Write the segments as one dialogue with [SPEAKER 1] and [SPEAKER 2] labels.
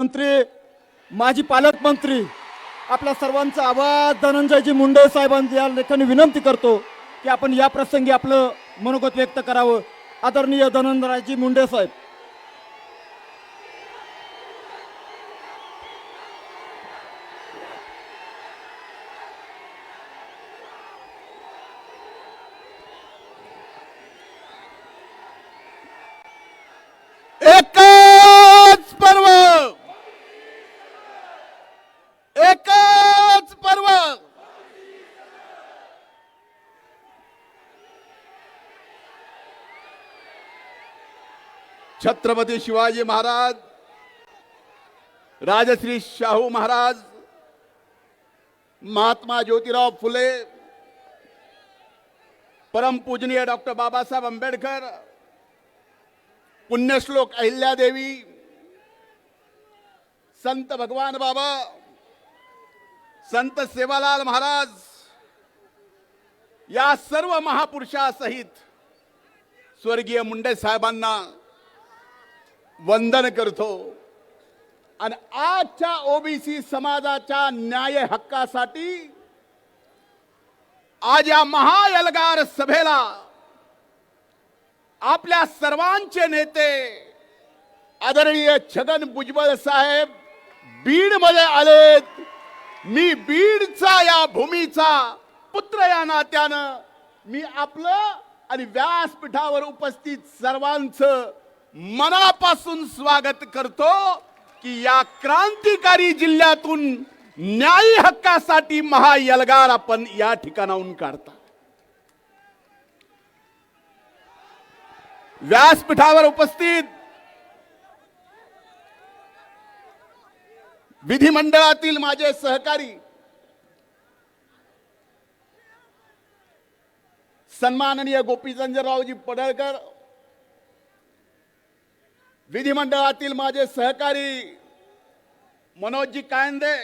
[SPEAKER 1] मंत्री माजी पालकमंत्री आपल्या सर्वांचा आवाज धनंजयजी मुंडे साहेबांची या लेखाने विनंती करतो की आपण या प्रसंगी आपलं मनोगत व्यक्त करावं. आदरणीय धनंजयजी मुंडे साहेब.
[SPEAKER 2] एकच पर्व, एकच पर्व. छत्रपती शिवाजी महाराज, राजश्री शाहू महाराज, महात्मा ज्योतिराव फुले, परम पूजनीय डॉक्टर बाबासाहेब आंबेडकर, पुण्यश्लोक अहिल्यादेवी, संत भगवान बाबा, संत सेवालाल महाराज या सर्व महापुरुषासहित स्वर्गीय मुंडे साहेबांना वंदन करतो. आणि आजच्या ओबीसी समाजाच्या न्याय हक्कासाठी आज या महाएल्गार सभेला आपल्या सर्वांचे नेते आदरणीय छगन भुजबळ साहेब बीड मध्ये आलेत. मी बीडचा या भूमीचा पुत्र या नात्यानं मी आपलं आणि व्यासपीठावर उपस्थित सर्वांचं मनापासून स्वागत करतो की या क्रांतिकारी जिल्ह्यातून न्यायी हक्कासाठी महाएल्गार आपण या ठिकाणाहून काढता. व्यासपीठावर उपस्थित विधिमंडळातील माझे सहकारी सन्माननीय गोपीचंदरावजी पडळकर, विधिमंडळातील माझे सहकारी मनोजजी कायंदे,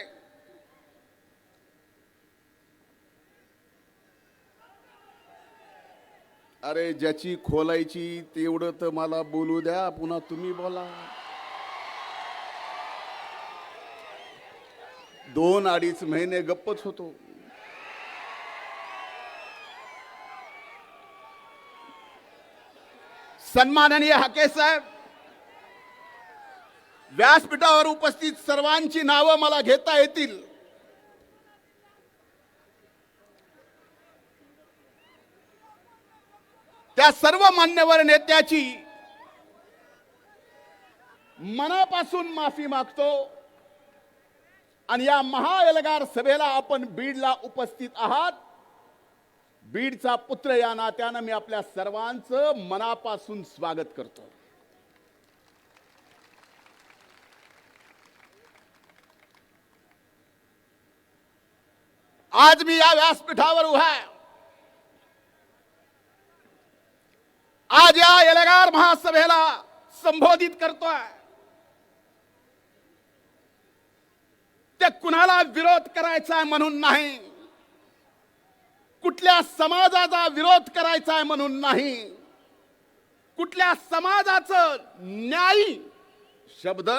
[SPEAKER 2] अरे ज्याची खोलायची तेवढं तर मला बोलू द्या, पुन्हा तुम्ही बोला. 2-2.5 महिने गप्पच होतो. सन्माननीय हाके साहेब, व्यासपीठावर उपस्थित सर्वांची नावं मला घेता येतील. त्या सर्व मान्यवर नेत्याची मनापासून माफी मागतो. आणि या महाएल्गार सभेला आपण बीडला उपस्थित आहात. बीडचा पुत्र या नात्यानं मी आपल्या सर्वांचं मनापासून स्वागत करतो. आज मी या व्यासपीठावर उभा आहे. आज या एल्गार महासभेला संबोधित करतोय. ते कुणाला विरोध करायचा आहे म्हणून नाही, कुठल्या समाजाचा विरोध करायचा आहे म्हणून नाही, कुठल्या समाजाचं न्यायी शब्द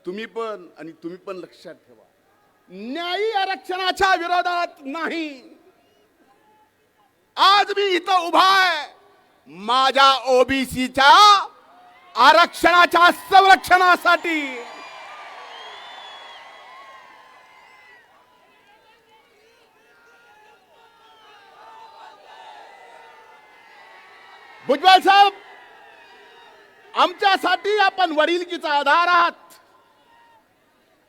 [SPEAKER 2] तुम्ही पण लक्षात ठेवा, न्यायी आरक्षणाच्या विरोधात नाही. आज मी इथं उभा आहे माझ्या ओबीसीच्या आरक्षणाच्या संरक्षणासाठी. भुजबळ साहेब, आमच्यासाठी आपण वडिलकीचा आधार आहात,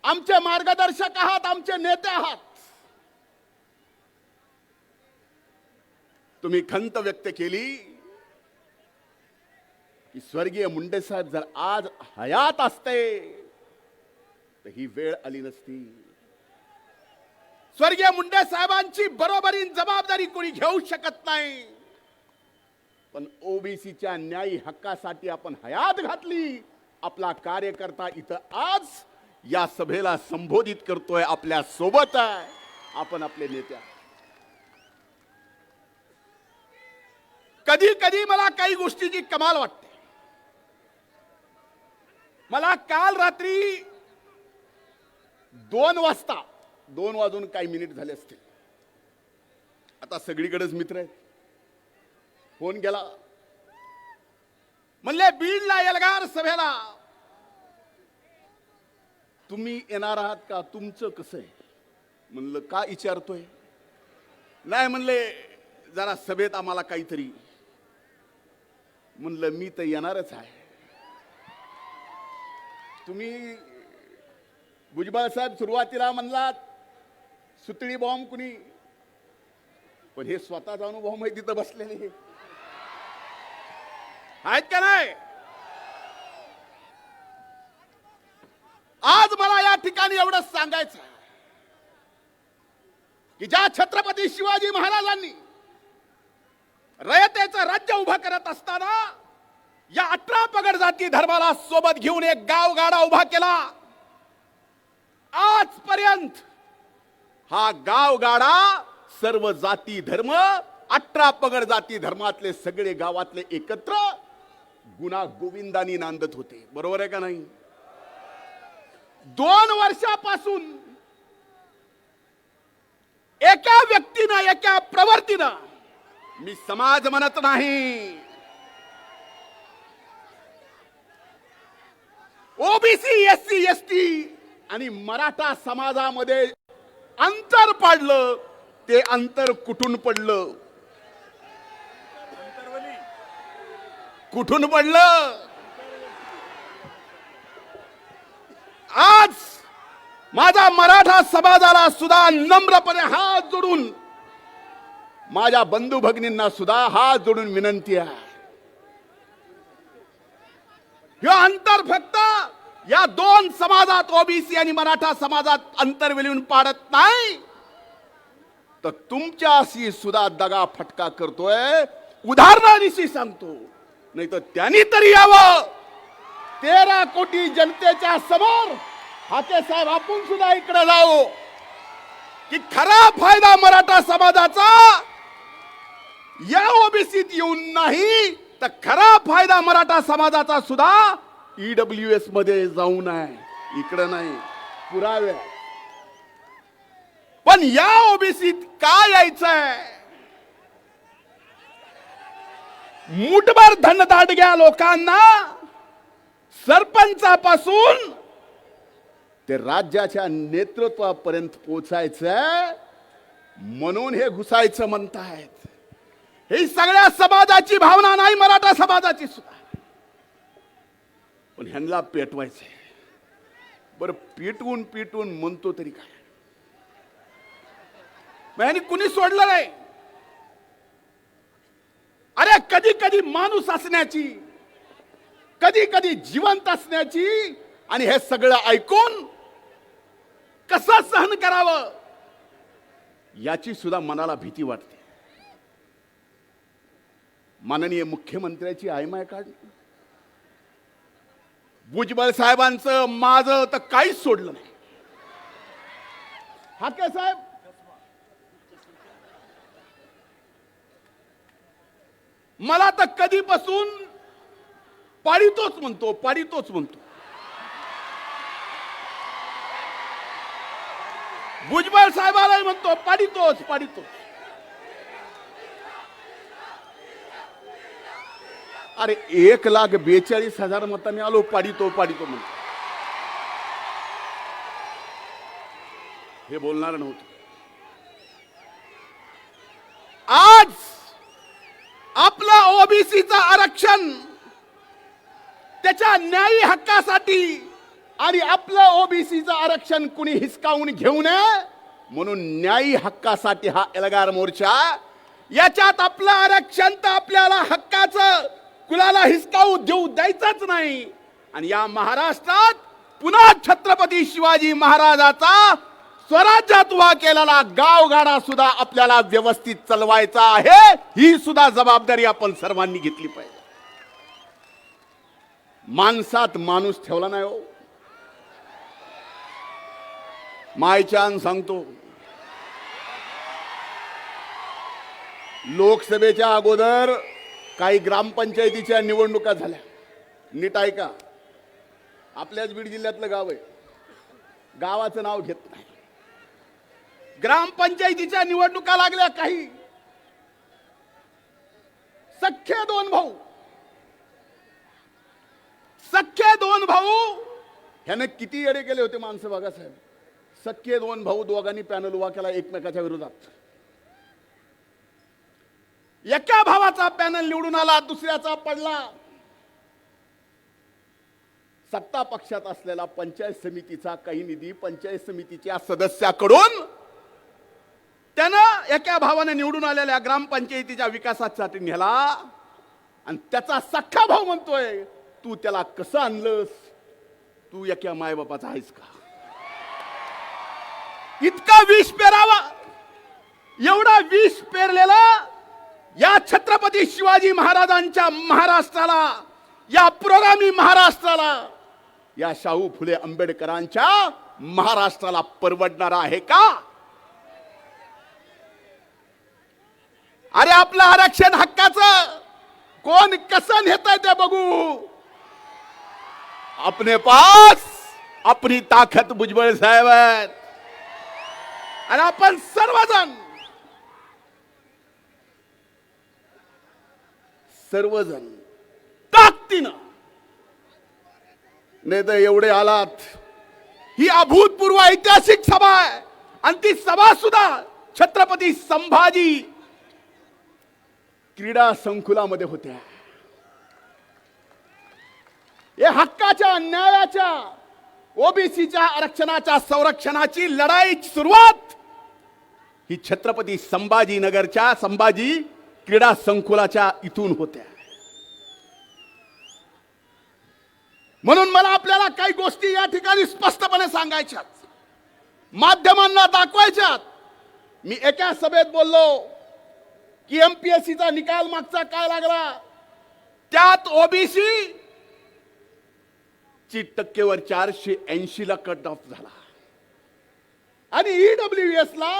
[SPEAKER 2] आमचे मार्गदर्शक आहात, आमचे नेते आहात. तुम्ही खंत व्यक्त केली की स्वर्गीय मुंडे साहेब जर आज हयात असते तर ही वेळ आली नसती. स्वर्गीय मुंडे साहेबांची बरोबरीन जबाबदारी कोणी घेऊ शकत नाही, पण ओबीसीच्या न्यायी हक्कासाठी आपण हयात घातली. आपला कार्यकर्ता इथं आज या सभेला संबोधित करतोय, आपल्या सोबत आहे. आपण आपले नेते. कधी कधी मला काही गोष्टीची कमाल वाटते. मला काल रात्री 2 वाजता 2 वाजून काही मिनिट झाले असतील. आता सगळीकडेच मित्र आहेत. फोन केला, म्हणले बीडला एल्गार सभेला तुम्ही येणार आहात का? तुमचं कसं आहे? म्हणलं का विचारतोय? नाही म्हणले जरा सभेत आम्हाला काहीतरी. म्हणलं मी तर येणारच आहे. तुम्ही भुजबळ साहेब सुरुवातीला म्हणलात सुतळी बॉम्ब कुणी, पण हे स्वतःचा अनुभव माहिती तिथं बसलेले आहेत का नाही? आज मला या ठिकाणी एवढंच सांगायचं की ज्या छत्रपती शिवाजी महाराजांनी रयतेचं राज्य उभं करत असताना या 18 पगड जाती धर्माला सोबत घेऊन एक गावगाडा उभा केला. आजपर्यंत हा गावगाडा सर्व जाती धर्म 18 पगड जाती धर्मातले सगळे गावातले एकत्र गुणा गोविंदानी नांदत होते. बरोबर आहे का नाही? 2 वर्षापासून एका व्यक्तीनं एका प्रवृत्तीनं, मी समाज म्हणत नाही, ओबीसी एससी एसटी आणि मराठा समाजामध्ये अंतर पाडलं. ते अंतर कुठून पडलं? कुठून पडलं? आज माझा मराठा समाजाला सुद्धा नम्रपणे हात जोडून, माझ्या बंधू भगिनींना सुद्धा हात जोडून विनंती आहे, हे अंतर फक्त या 2 समाजात ओबीसी आणि मराठा समाजात अंतर विलीन पाडत नाही, तर तुमच्याशी सुद्धा दगा फटका करतोय. उदाहरणानिशी सांगतो, नाही तर त्यांनी तरी यावं 13 कोटी जनतेच्या समोर. हाके साहेब आपण सुद्धा इकडे जाऊ की खरा फायदा मराठा समाजाचा या ओबीसीत येऊन नाही, तर खरा फायदा मराठा समाजाचा सुद्धा ईडब्ल्यूएस मध्ये जाऊन आहे, इकडे नाही. पुरावे. पण या ओबीसीत काय यायचंय? मुठभर धनदांडग्या लोकांना सरपंचापासून ते राज्याच्या नेतृत्वापर्यंत पोचायचंय, म्हणून हे घुसायचं म्हणतायत. ही सगळ्या समाजाची भावना नाही, मराठा समाजाची सुद्धा. पण ह्यांना पेटवायचंय. बरं, पेटवून पेटवून म्हणतो तरी काय? ह्यांनी कुणी सोडलं नाही. अरे कधी कधी माणूस असण्याची, कधी कधी जिवंत असण्याची, आणि हे सगळं ऐकून कसं सहन करावं याची सुद्धा मनाला भीती वाटते. माननीय मुख्यमंत्र्याची आयमाय काढली. भुजबळ साहेबांचं माझं तर काहीच सोडलं नाही. हाके साहेब, मला तर कधीपासून पाडितोच म्हणतो, पाडितोच म्हणतो. भुजबळ साहेबालाही म्हणतो पाडितोच पाडितोच. अरे 1,42,000 मतांनी आलो, पाडितो पाडितो म्हणतो. हे बोलणार नव्हतं. आज आपलं ओबीसीचं आरक्षण त्याच्या न्यायी हक्कासाठी, आणि आपलं ओबीसीचं आरक्षण कुणी हिसकावून घेऊ नये म्हणून न्यायी हक्कासाठी हा एल्गार मोर्चा. याच्यात आपलं आरक्षण तर आपल्याला हक्काचं कुणाला हिसकावू देऊ द्यायचंच नाही. आणि या महाराष्ट्रात पुन्हा छत्रपती शिवाजी महाराजाचा स्वराज्यात उभा केलेला गावगाडा सुद्धा आपल्याला व्यवस्थित चालवायचा आहे. ही सुद्धा जबाबदारी आपण सर्वांनी घेतली पाहिजे. माणसात माणूस ठेवला नाही हो. मायच्यान सांगतो, लोकसभेच्या अगोदर काही ग्रामपंचायतीच्या निवडणुका झाल्या. नीट ऐका, आपल्याच बीड जिल्ह्यातलं गाव आहे. गावाचं नाव घेत नाही. ग्रामपंचायतीच्या निवडणुका लागल्या काही, सख्खे दोन भाऊ ह्याने किती येडे केले होते माणसं बघा साहेब. सख्खे दोन भाऊ, दोघांनी पॅनल उभा केला एकमेकाच्या विरोधात. एका भावाचा पॅनल निवडून आला, दुसऱ्याचा पडला. सत्ता पक्षात असलेला पंचायत समितीचा काही निधी पंचायत समितीच्या सदस्याकडून त्यानं एका भावाने निवडून आलेल्या ग्रामपंचायतीच्या विकासासाठी नेला आणि त्याचा सख्खा भाऊ म्हणतोय तू त्याला कसं आणलंस, तू एका मायबापाचा आहेस का? इतका विष पेरावा, एवढा विष पेरलेला या छत्रपती शिवाजी महाराजांच्या महाराष्ट्राला, या पुरोगामी महाराष्ट्राला, या शाहू फुले आंबेडकरांच्या महाराष्ट्राला परवडणारा आहे का? अरे आपलं आरक्षण हक्काचं कोण कसं नेतंय ते बघू. अपने पास अपनी ताकद भुजबळ साहेब आहेत आणि आपण सर्वजण ताकदीनं, नाही तर एवढे आलात. ही अभूतपूर्व ऐतिहासिक सभा आहे आणि ती सभा सुद्धा छत्रपती संभाजी क्रीडा संकुलामध्ये होत्या. हे हक्काच्या, न्यायाच्या, ओबीसीच्या आरक्षणाच्या संरक्षणाची लढाईची सुरुवात ही छत्रपती संभाजीनगरच्या संभाजी क्रीडा संकुलाच्या इथून होत्या. म्हणून मला आपल्याला काही गोष्टी या ठिकाणी स्पष्टपणे सांगायच्यात, माध्यमांना दाखवायच्यात. मी एका सभेत बोललो की एमपीएससीचा निकाल मागचा काय लागला, त्यात ओबीसी ची टक्केवर 480 ला कट ऑफ झाला आणि ईडब्ल्यूएस ला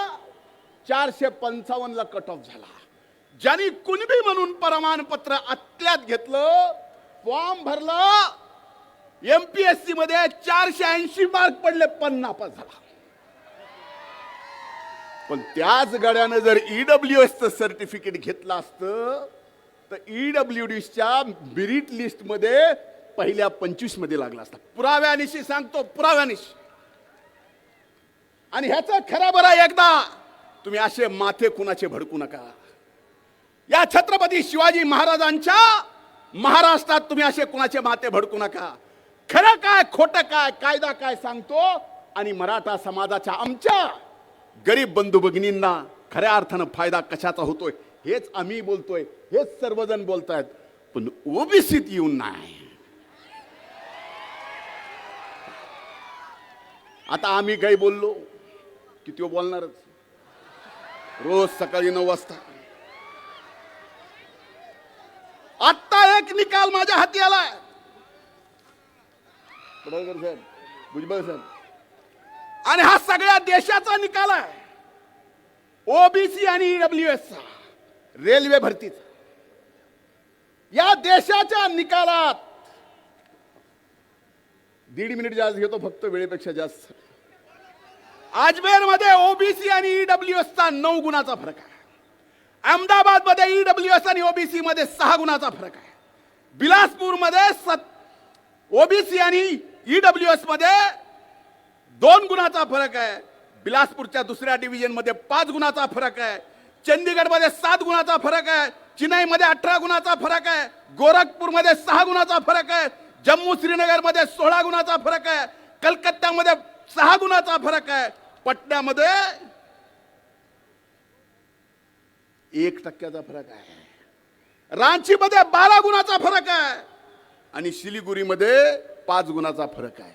[SPEAKER 2] 455 ला कट ऑफ झाला. ज्यांनी कुणबी म्हणून प्रमाणपत्र आत्ल्यात घेतलं, फॉर्म भरला, एमपीएससी मध्ये 480 मार्क पडले, पण नापास झाला. पण त्याच गड्यानं जर ईडब्ल्यूएसचं सर्टिफिकेट घेतलं असतं तर ईडब्ल्यूडीच्या मेरिट लिस्ट मध्ये पहिल्या 25 मध्ये लागला असता. पुराव्यानिशी सांगतो, पुराव्यानिशी. आणि ह्याचं खरं बरं एकदा तुम्ही असे माथे कुणाचे भडकू नका. या छत्रपती शिवाजी महाराजांच्या महाराष्ट्रात तुम्ही असे कुणाचे माथे भडकू नका. खरं काय खोटं काय, कायदा काय सांगतो आणि मराठा समाजाच्या आमच्या गरीब बंधू भगिनींना खऱ्या अर्थानं फायदा कशाचा होतोय हेच आम्ही बोलतोय, हेच सर्वजण बोलतायत, पण ओबीसीत येऊन नाही. आता आम्ही काही बोललो की तो बोलणारच. रोज सकाळी 9 वाजता. आता एक निकाल माझ्या हाती आलाय, पडळकर साहेब, भुजबळ साहेब, आणि हा सगळ्या देशाचा निकाल आहे. ओबीसी आणि ईडब्ल्यूएस चा, रेल्वे भरतीचा. या देशाच्या निकालात 1.5 मिनिट जास्त घेतो, फक्त वेळेपेक्षा जास्त. अजमेर मध्ये ओबीसी आणि ईडब्ल्यूएस चा 9 गुणाचा फरक आहे. अहमदाबाद मध्ये ईडब्ल्यूएस आणि ओबीसी मध्ये 6 गुणाचा फरक आहे. बिलासपूर मध्ये ओबीसी आणि ईडब्ल्यूएस मध्ये 2 गुणाचा फरक आहे. बिलासपूरच्या दुसऱ्या डिव्हिजन मध्ये 5 गुणाचा फरक आहे. चंदीगड मध्ये 7 गुणाचा फरक आहे. चेन्नई मध्ये 18 गुणाचा फरक आहे. गोरखपूर मध्ये 6 गुणाचा फरक आहे. जम्मू श्रीनगर मध्ये 16 गुणाचा फरक आहे. कलकत्त्यामध्ये 6 गुणाचा फरक आहे. पटण्यामध्ये 1% फरक आहे. रांची मध्ये 12 गुणाचा फरक आहे आणि शिलिगुरीमध्ये 5 गुणाचा फरक आहे.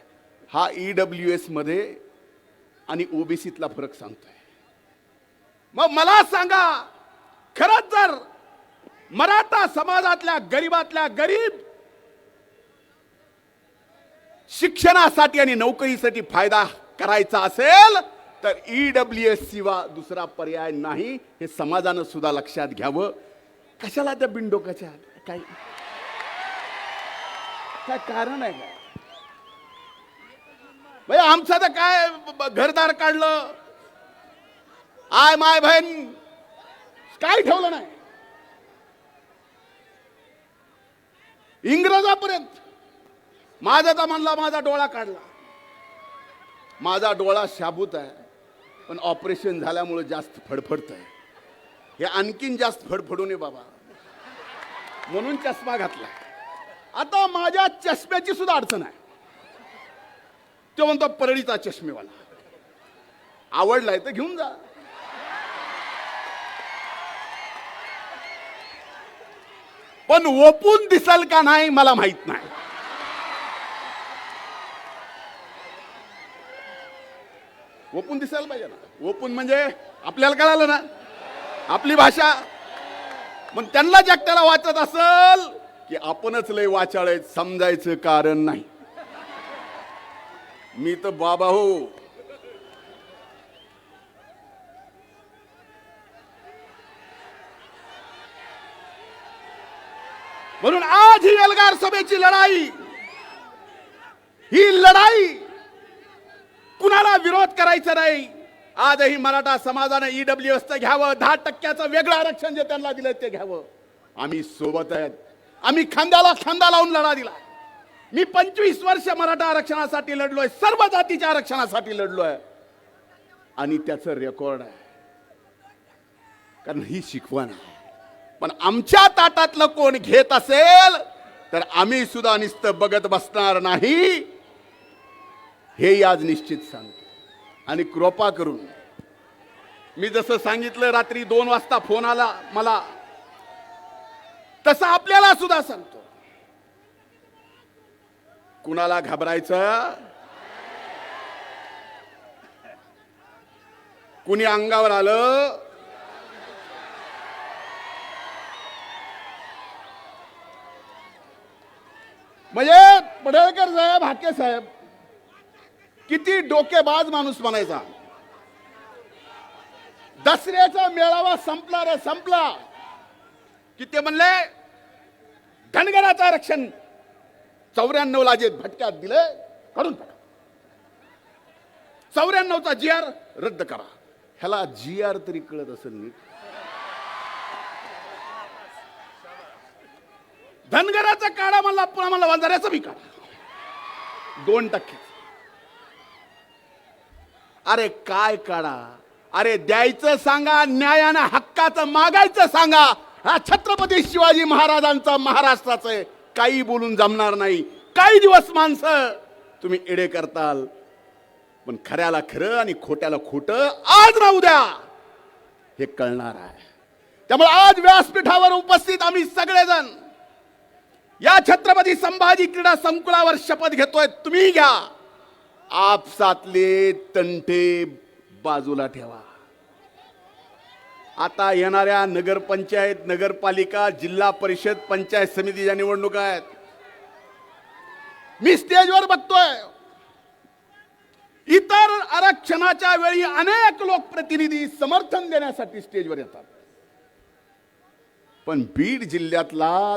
[SPEAKER 2] हा ईडब्ल्यूएस मध्ये आणि ओबीसीतला फरक सांगतोय. मग मला सांगा, खरंच जर मराठा समाजातल्या गरीबातल्या गरीब शिक्षणासाठी आणि नोकरीसाठी फायदा करायचा असेल तर ईडब्ल्यूएस शिवाय दुसरा पर्याय नाही, हे समाजानं सुद्धा लक्षात घ्यावं. कशाला त्या बिनडोकाच्या काय काय कारण आहे का? म्हणजे आमचं तर काय घरदार काढलं, आय माय बहीण काय ठेवलं नाही. इंग्रजापर्यंत माझा तर म्हणला माझा डोळा काढला. माझा डोळा शाबूत आहे, पण ऑपरेशन झाल्यामुळे जास्त फडफडत आहे. हे आणखीन जास्त फडफडू नये बाबा, म्हणून चष्मा घातला. आता माझ्या चष्म्याची सुद्धा अडचण आहे. तो म्हणतो परळीचा चष्मेवाला, आवडलाय तर घेऊन जा. पण ओपून दिसल का नाही मला माहित नाही. ओपून दिसायला पाहिजे ना. ओपून म्हणजे आपल्याला कळालं ना आपली भाषा. मग त्यांना जगत्याला वाचत असल की आपणच लय वाचाळ समजायचं कारण नाही. मी तर बाबा हो, म्हणून आज ही एल्गार सभेची लढाई, ही लढाई कुणाला विरोध करायचा नाही. आजही मराठा समाजाने ईडब्ल्यूएस घ्यावं, 10% वेगळं आरक्षण जे त्यांना दिलं ते घ्यावं. आम्ही सोबत आहेत. आम्ही खांद्याला खांदा लावून लढा दिला. मी 25 वर्ष मराठा आरक्षणासाठी लढलोय, सर्व जातीच्या आरक्षणासाठी लढलोय, आणि त्याचं रेकॉर्ड आहे. कारण ही शिकवण आहे. पण आमच्या ताटातलं कोण घेत असेल तर आम्ही सुद्धा नुसतं बघत बसणार नाही, हे आज निश्चित सांगतो. आणि कृपा करून मी जसं सांगितलं रात्री 2 वाजता फोन आला मला, तसं आपल्याला सुद्धा सांगतो, कुणाला घाबरायचं, कुणी अंगावर आलं म्हणजे पडळकर साहेब, हाके साहेब किती डोकेबाज माणूस म्हणायचा. दसऱ्याचा मेळावा संपला रे संपला की ते म्हणले धनगराचं आरक्षण 94 ला जे भटक्यात दिले काढून टाका, 94चा GR रद्द करा. ह्याला GR तरी कळत असेल नीट. धनगराचा काढा म्हणला, पुन्हा म्हणला वंजाऱ्याचा बी काढा 2%. अरे काय काढा, अरे द्यायचं सांगा, न्यायानं हक्काचं मागायचं सांगा. हा छत्रपती शिवाजी महाराजांचा महाराष्ट्राचं काही बोलून जमणार नाही. काही दिवस माणसं तुम्ही एडे करताल, पण खऱ्याला खरं आणि खोट्याला खोटं आज ना उद्या हे कळणार आहे. त्यामुळे आज व्यासपीठावर उपस्थित आम्ही सगळेजण या छत्रपती संभाजी क्रीडा संकुलावर शपथ घेतोय. तुम्ही घ्या, आपसातले तंटे बाजूला ठेवा. आता येणाऱ्या नगरपंचायत, नगरपालिका, जिल्हा परिषद, पंचायत समितीच्या निवडणुका आहेत. मी स्टेजवर बघतोय, इतर आरक्षणाच्या वेळी अनेक लोकप्रतिनिधी समर्थन देण्यासाठी स्टेजवर येतात, पण बीड जिल्ह्यातला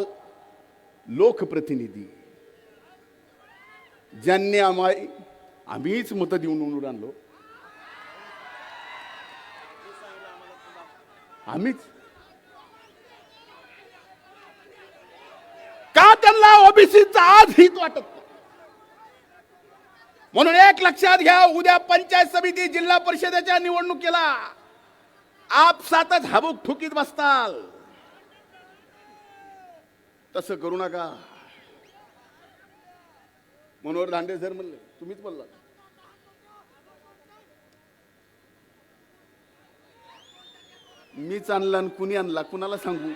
[SPEAKER 2] लोकप्रतिनिधी ज्यांनी आम्हीच मतं देऊन निवडून आणलो, आम्हीच का त्यांना ओबीसीचा आज हित वाटत नाही. म्हणून एक लक्षात घ्या, उद्या पंचायत समिती, जिल्हा परिषदेच्या निवडणुकीला आपसातच हाबूक ठुकीत बसताल. तसं करू नका. मनोहर दांडे सर म्हणले, तुम्हीच बोलला, मीच आणला आणि कुणी आणला कुणाला सांगू.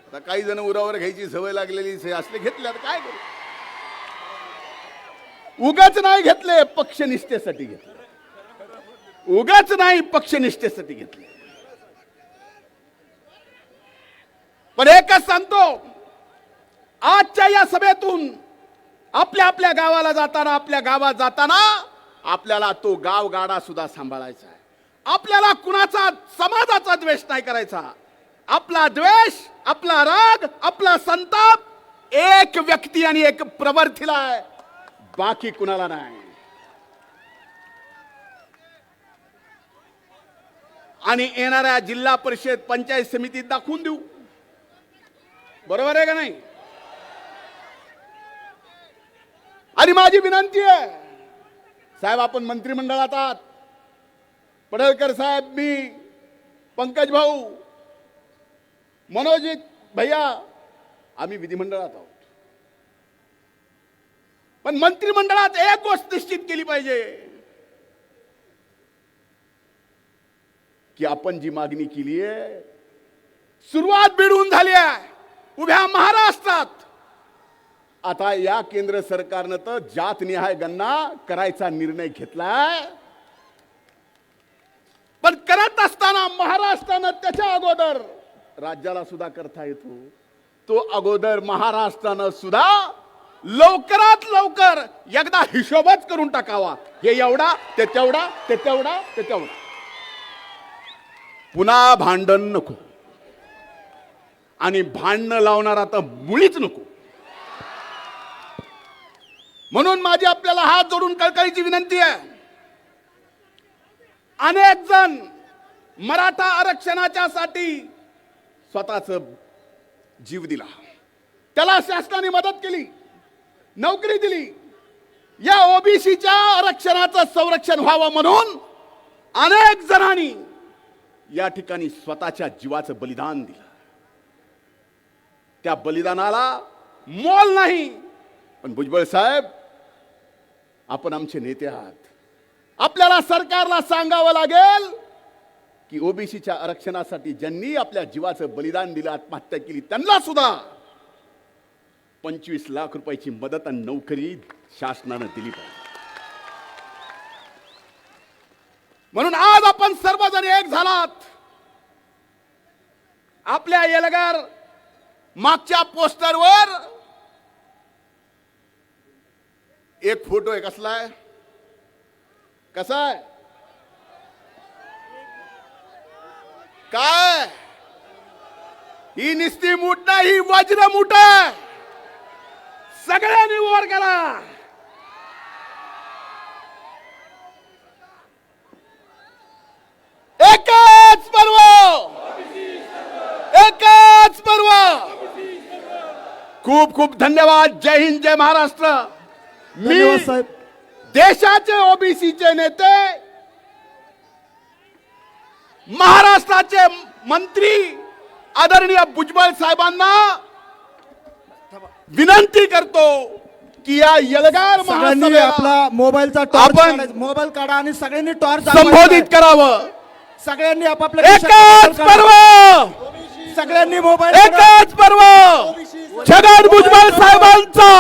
[SPEAKER 2] आता काही जण उरावर घ्यायची सवय लागलेली असले घेतले, आता काय करू. उगाच नाही घेतले, पक्षनिष्ठेसाठी घेतले. उगाच नाही, पक्षनिष्ठेसाठी घेतले. पण एकच सांगतो, आजच्या या सभेतून आपल्या आपल्या गावाला जाताना, आपल्या गावात जाताना आपल्याला तो गाव गाडा सुद्धा सांभाळायचा आहे. आपल्याला कुणाचा समाजाचा द्वेष नाही करायचा. आपला द्वेष, आपला राग, आपला संताप एक व्यक्ती आणि एक प्रवर्तीला आहे, बाकी कुणाला नाही. आणि येणाऱ्या जिल्हा परिषद पंचायत समितीत दाखवून देऊ. बरोबर आहे का नाही? आणि माझी विनंती आहे साहेब, आपण मंत्रिमंडळात आहात. पडळकर साहेब, मी, पंकज भाऊ, मनोजित भैया, आम्ही विधिमंडळात आहोत. पण मंत्रिमंडळात एक गोष्ट निश्चित केली पाहिजे की आपण जी मागणी केली आहे, सुरुवात बिडून झाली आहे उभ्या महाराष्ट्रात. आता या केंद्र सरकारनं तर जातनिहाय गणना करायचा निर्णय घेतलाय. पण करत असताना महाराष्ट्रानं त्याच्या अगोदर राज्याला सुद्धा करता येतो. तो अगोदर महाराष्ट्रानं सुद्धा लवकरात लवकर एकदा हिशोबच करून टाकावा. हे एवढा, ते तेवढा, ते तेवढा, ते तेवढा. पुन्हा भांडण नको आणि भांडणं लावणारा तर मुळीच नको. म्हणून माझी आपल्याला हात जोडून कळकळीची विनंती आहे. अनेक जण मराठा आरक्षणाच्या साठी स्वतःच जीव दिला, त्याला शासनाने मदत केली, नोकरी दिली. या ओबीसीच्या आरक्षणाचं संरक्षण व्हावं म्हणून अनेक जणांनी या ठिकाणी स्वतःच्या जीवाचं बलिदान दिलं. त्या बलिदानाला मोल नाही. पण भुजबळ साहेब, आपण आमचे नेते आहात. आपल्याला सरकारला सांगावं लागेल की ओबीसीच्या आरक्षणासाठी ज्यांनी आपल्या जीवाचं बलिदान दिलं, आत्महत्या केली, त्यांना सुद्धा 25 लाख रुपयाची मदत आणि नोकरी शासनानं दिली पाहिजे. म्हणून आज आपण सर्वजण एक झालात. आपल्या एल्गार मागच्या पोस्टरवर एक फोटो आहे. कसला आहे? कसा आहे? काय? ही निस्ती मूठ नाही, ही वज्र मूठ आहे. सगळ्यांनी वर करा. एकच पर्व, एकच पर्व. खूप खूप धन्यवाद. जय हिंद, जय महाराष्ट्र.
[SPEAKER 1] धन्यवाद साहेब.
[SPEAKER 2] देशाचे ओबीसीचे नेते, महाराष्ट्राचे मंत्री आदरणीय भुजबळ साहेबांना विनंती करतो की या एल्गार
[SPEAKER 1] सगळ्यांनी
[SPEAKER 2] महासभेला
[SPEAKER 1] आपला मोबाईलचा टॉर्च
[SPEAKER 2] आपण
[SPEAKER 1] काढायचा, मोबाईल काढा आणि सगळ्यांनी टॉर्च
[SPEAKER 2] संबोधित करावं.
[SPEAKER 1] सगळ्यांनी आपापल्या
[SPEAKER 2] एकच पर्व,
[SPEAKER 1] सगळ्यांनी मोबाईल
[SPEAKER 2] एकच पर्व छगन भुजबळ साहेबांचा.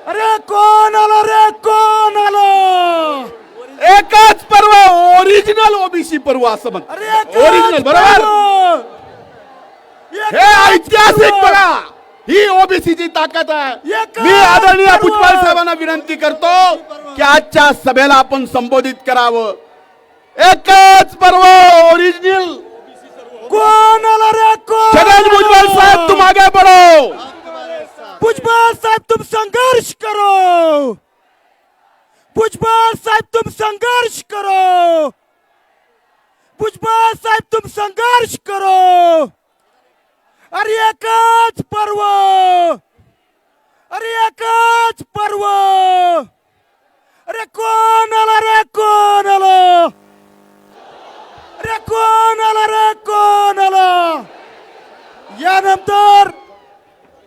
[SPEAKER 1] अरे कोण आलं रे, कोण आलं?
[SPEAKER 2] एकच पर्व, ओरिजिनल ओबीसी पर्व असं म्हणतात.
[SPEAKER 1] अरे एकच
[SPEAKER 2] ओरिजिनल, बरोबर?
[SPEAKER 1] पर्व.
[SPEAKER 2] हे ऐतिहासिक बघा, ही ओबीसीची ताकद आहे.
[SPEAKER 1] एकच
[SPEAKER 2] मी आदरणीय
[SPEAKER 1] पर्व.
[SPEAKER 2] भुजबळ साहेबांना विनंती करतो की आजच्या सभेला आपण संबोधित करावं. एकच पर्व, ओरिजिनल.
[SPEAKER 1] कोण आलं रे, कोण
[SPEAKER 2] छगन
[SPEAKER 1] आलं?
[SPEAKER 2] भुजबळ साहेब, तुम आगे बढ़ो.
[SPEAKER 1] भुजबळ साहेब तुम संघर्ष करो. भुजबळ साहेब तुम संघर्ष करो. भुजबळ साहेब तुम संघर्ष करो. अरे एकच पर्व, अरे एकच पर्व. अरे कोण आलं रे, कोण आलं? अरे कोण आलं रे, कोण आलं? यानंतर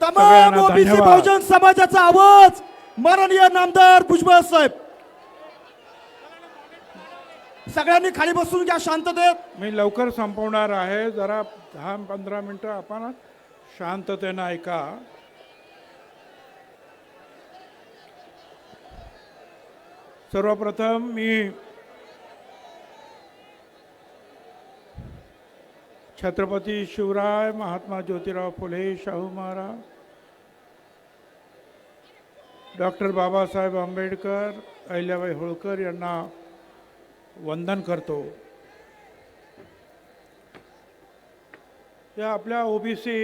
[SPEAKER 1] तमाम
[SPEAKER 3] सगळ्यांना
[SPEAKER 1] ओबीसी
[SPEAKER 3] धन्यवाद.
[SPEAKER 1] बहुजन समाजाचा आवाज माननीय नामदार भुजबळ साहेब. सगळ्यांनी खाली बसून घ्या शांततेत.
[SPEAKER 3] मी लवकर संपवणार आहे. जरा 10-15 मिनिटं आपण शांततेनं ऐका. सर्वप्रथम मी छत्रपती शिवराय, महात्मा ज्योतिराव फुले, शाहू महाराज, डॉक्टर बाबासाहेब आंबेडकर, अहिल्याबाई होळकर यांना वंदन करतो. या आपल्या ओबीसी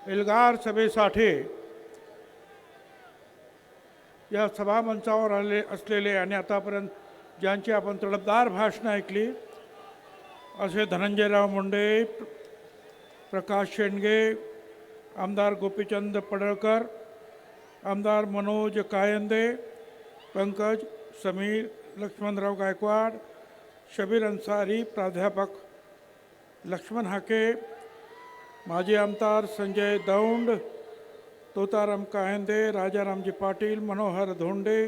[SPEAKER 3] एल्गार सभेसाठी या सभामंचावर आले असलेले आणि आतापर्यंत ज्यांची आपण तडफदार भाषणं ऐकली असे धनंजयराव मुंडे, प्रकाश शेंडगे, आमदार गोपीचंद पडळकर, आमदार मनोज कायंदे, पंकज समीर, लक्ष्मणराव गायकवाड, शबीर अन्सारी, प्राध्यापक लक्ष्मण हाके, माजी आमदार संजय दौंड, तोताराम कायंदे, राजारामजी पाटील, मनोहर धोंडे,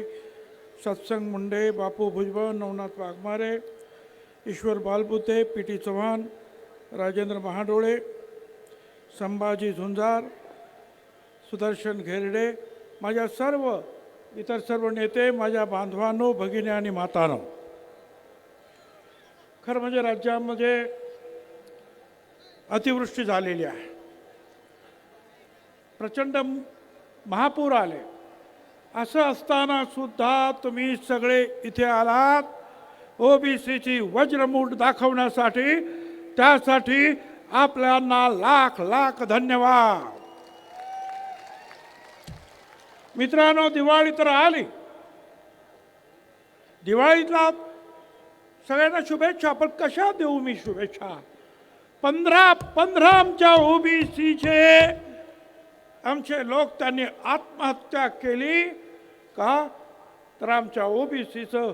[SPEAKER 3] सत्संग मुंडे, बापू भुजबळ, नवनाथ वाघमारे, ईश्वर बालबुते, पी टी चव्हाण, राजेंद्र महाडोळे, संभाजी झुंजार, सुदर्शन घेरडे, माझ्या इतर सर्व नेते, माझ्या बांधवांनो, भगिनी आणि मातांनो, खरं म्हणजे राज्यामध्ये अतिवृष्टी झालेली आहे. प्रचंड महापूर आले. असं असताना सुद्धा तुम्ही सगळे इथे आलात ओबीसीची वज्रमूठ दाखवण्यासाठी. त्यासाठी आपल्याला लाख लाख धन्यवाद. मित्रांनो, दिवाळी तर आली. दिवाळीतला सगळ्यांना शुभेच्छा. पण कशा देऊ मी शुभेच्छा? 15 आमच्या ओबीसीचे आमचे लोक त्यांनी आत्महत्या केली का? तर आमच्या ओबीसीचं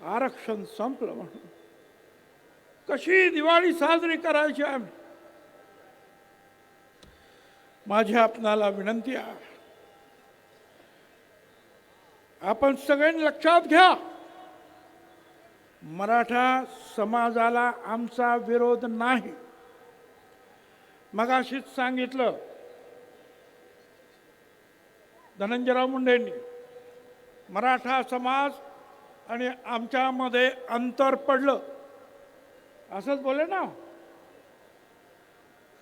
[SPEAKER 3] आरक्षण संपलं म्हणून. कशी दिवाळी साजरी करायची आम्ही? माझी आपणाला विनंती आहे, आपण सगळ्यांनी लक्षात घ्या, मराठा समाजाला आमचा विरोध नाही. मगाशीच सांगितलं धनंजयराव मुंडेंनी, मराठा समाज आणि आमच्यामध्ये अंतर पडलं असंच बोलले ना.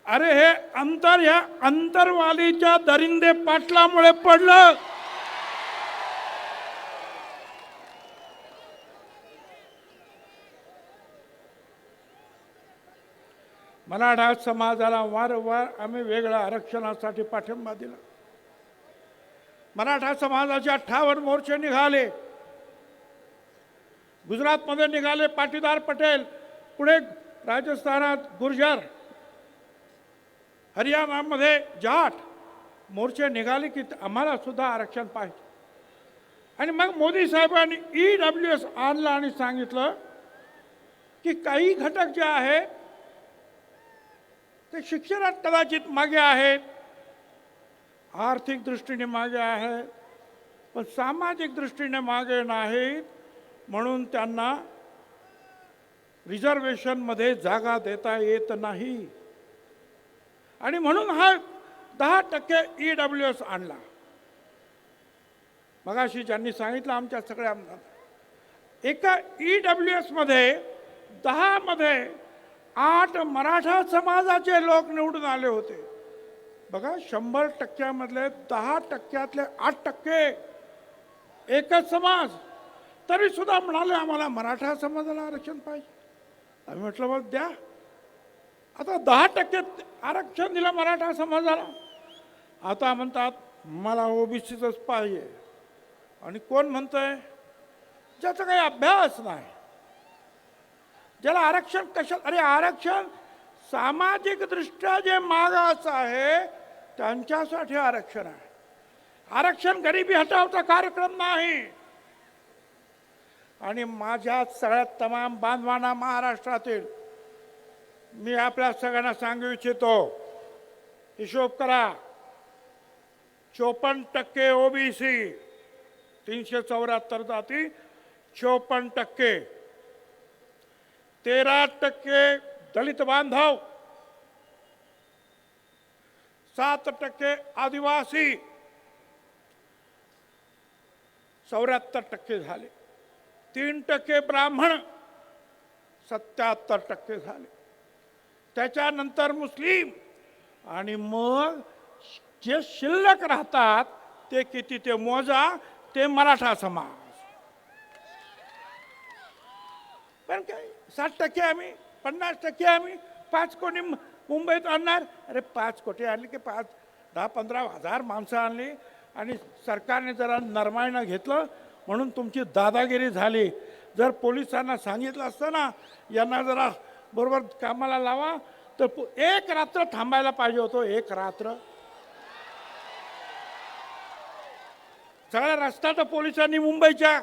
[SPEAKER 3] अरे हे अंतर ह्या अंतरवालीच्या दरिंदे पाटलामुळे पडलं. मराठा समाजाला वारंवार आम्ही वेगळ्या आरक्षणासाठी पाठिंबा दिला. मराठा समाजाचे 58 मोर्चे निघाले. गुजरातमध्ये निघाले पाटीदार पटेल, पुढे राजस्थानात गुर्जर, हरियाणामध्ये जाट मोर्चे निघाले की आम्हाला सुद्धा आरक्षण पाहिजे. आणि मग मोदी साहेबांनी EWS आणलं आणि सांगितलं की काही घटक जे आहे ते शिक्षणात कदाचित मागे आहेत, आर्थिक दृष्टीने मागे आहेत, पण सामाजिक दृष्टीने मागे नाहीत, म्हणून त्यांना रिझर्वेशनमध्ये जागा देता येत नाही. आणि म्हणून हा 10% EWS आणला. मगाशी ज्यांनी सांगितलं आमच्या सगळ्या आमदार, एका EWS मध्ये 10 मध्ये 8 मराठा समाजाचे लोक निवडून आले होते. बघा, 100% मधले 10%तले 8% एकच समाज. तरी सुद्धा म्हणाले आम्हाला मराठा समाजाला आरक्षण पाहिजे. आम्ही म्हटलं मग द्या. आता 10% आरक्षण दिलं मराठा समाजाला. आता म्हणतात मला ओबीसीच पाहिजे. आणि कोण म्हणतंय? ज्याचा काही अभ्यास नाही, ज्याला आरक्षण कशा, अरे आरक्षण सामाजिक दृष्ट्या जे मागास आहे त्यांच्यासाठी आरक्षण आहे. आरक्षण गरिबी हटावचा कार्यक्रम नाही. आणि माझ्या सगळ्या तमाम बांधवांना महाराष्ट्रातील मी आपल्या सगळ्यांना सांगू इच्छितो, हिशोब करा. 54% ओबीसी, 374 जाती, 54%, 13% दलित बांधव, 7% आदिवासी, 74% झाले. 3% ब्राह्मण, 77% झाले. त्याच्यानंतर मुस्लिम. आणि मग जे शिल्लक राहतात ते किती ते मोजा, ते मराठा समाज. पण काय 60% आम्ही, 50% आम्ही, 5 कोणी मुंबईत आणणार. अरे 5 कोटी आणली की 10-15 हजार माणसं आणली आणि सरकारने जरा नरमाईनं घेतलं म्हणून तुमची दादागिरी झाली. जर पोलिसांना सांगितलं असतं ना यांना जरा बरोबर कामाला लावा तर एक रात्र थांबायला पाहिजे होतो. एक रात्र सगळा रस्ता तर पोलिसांनी मुंबईच्या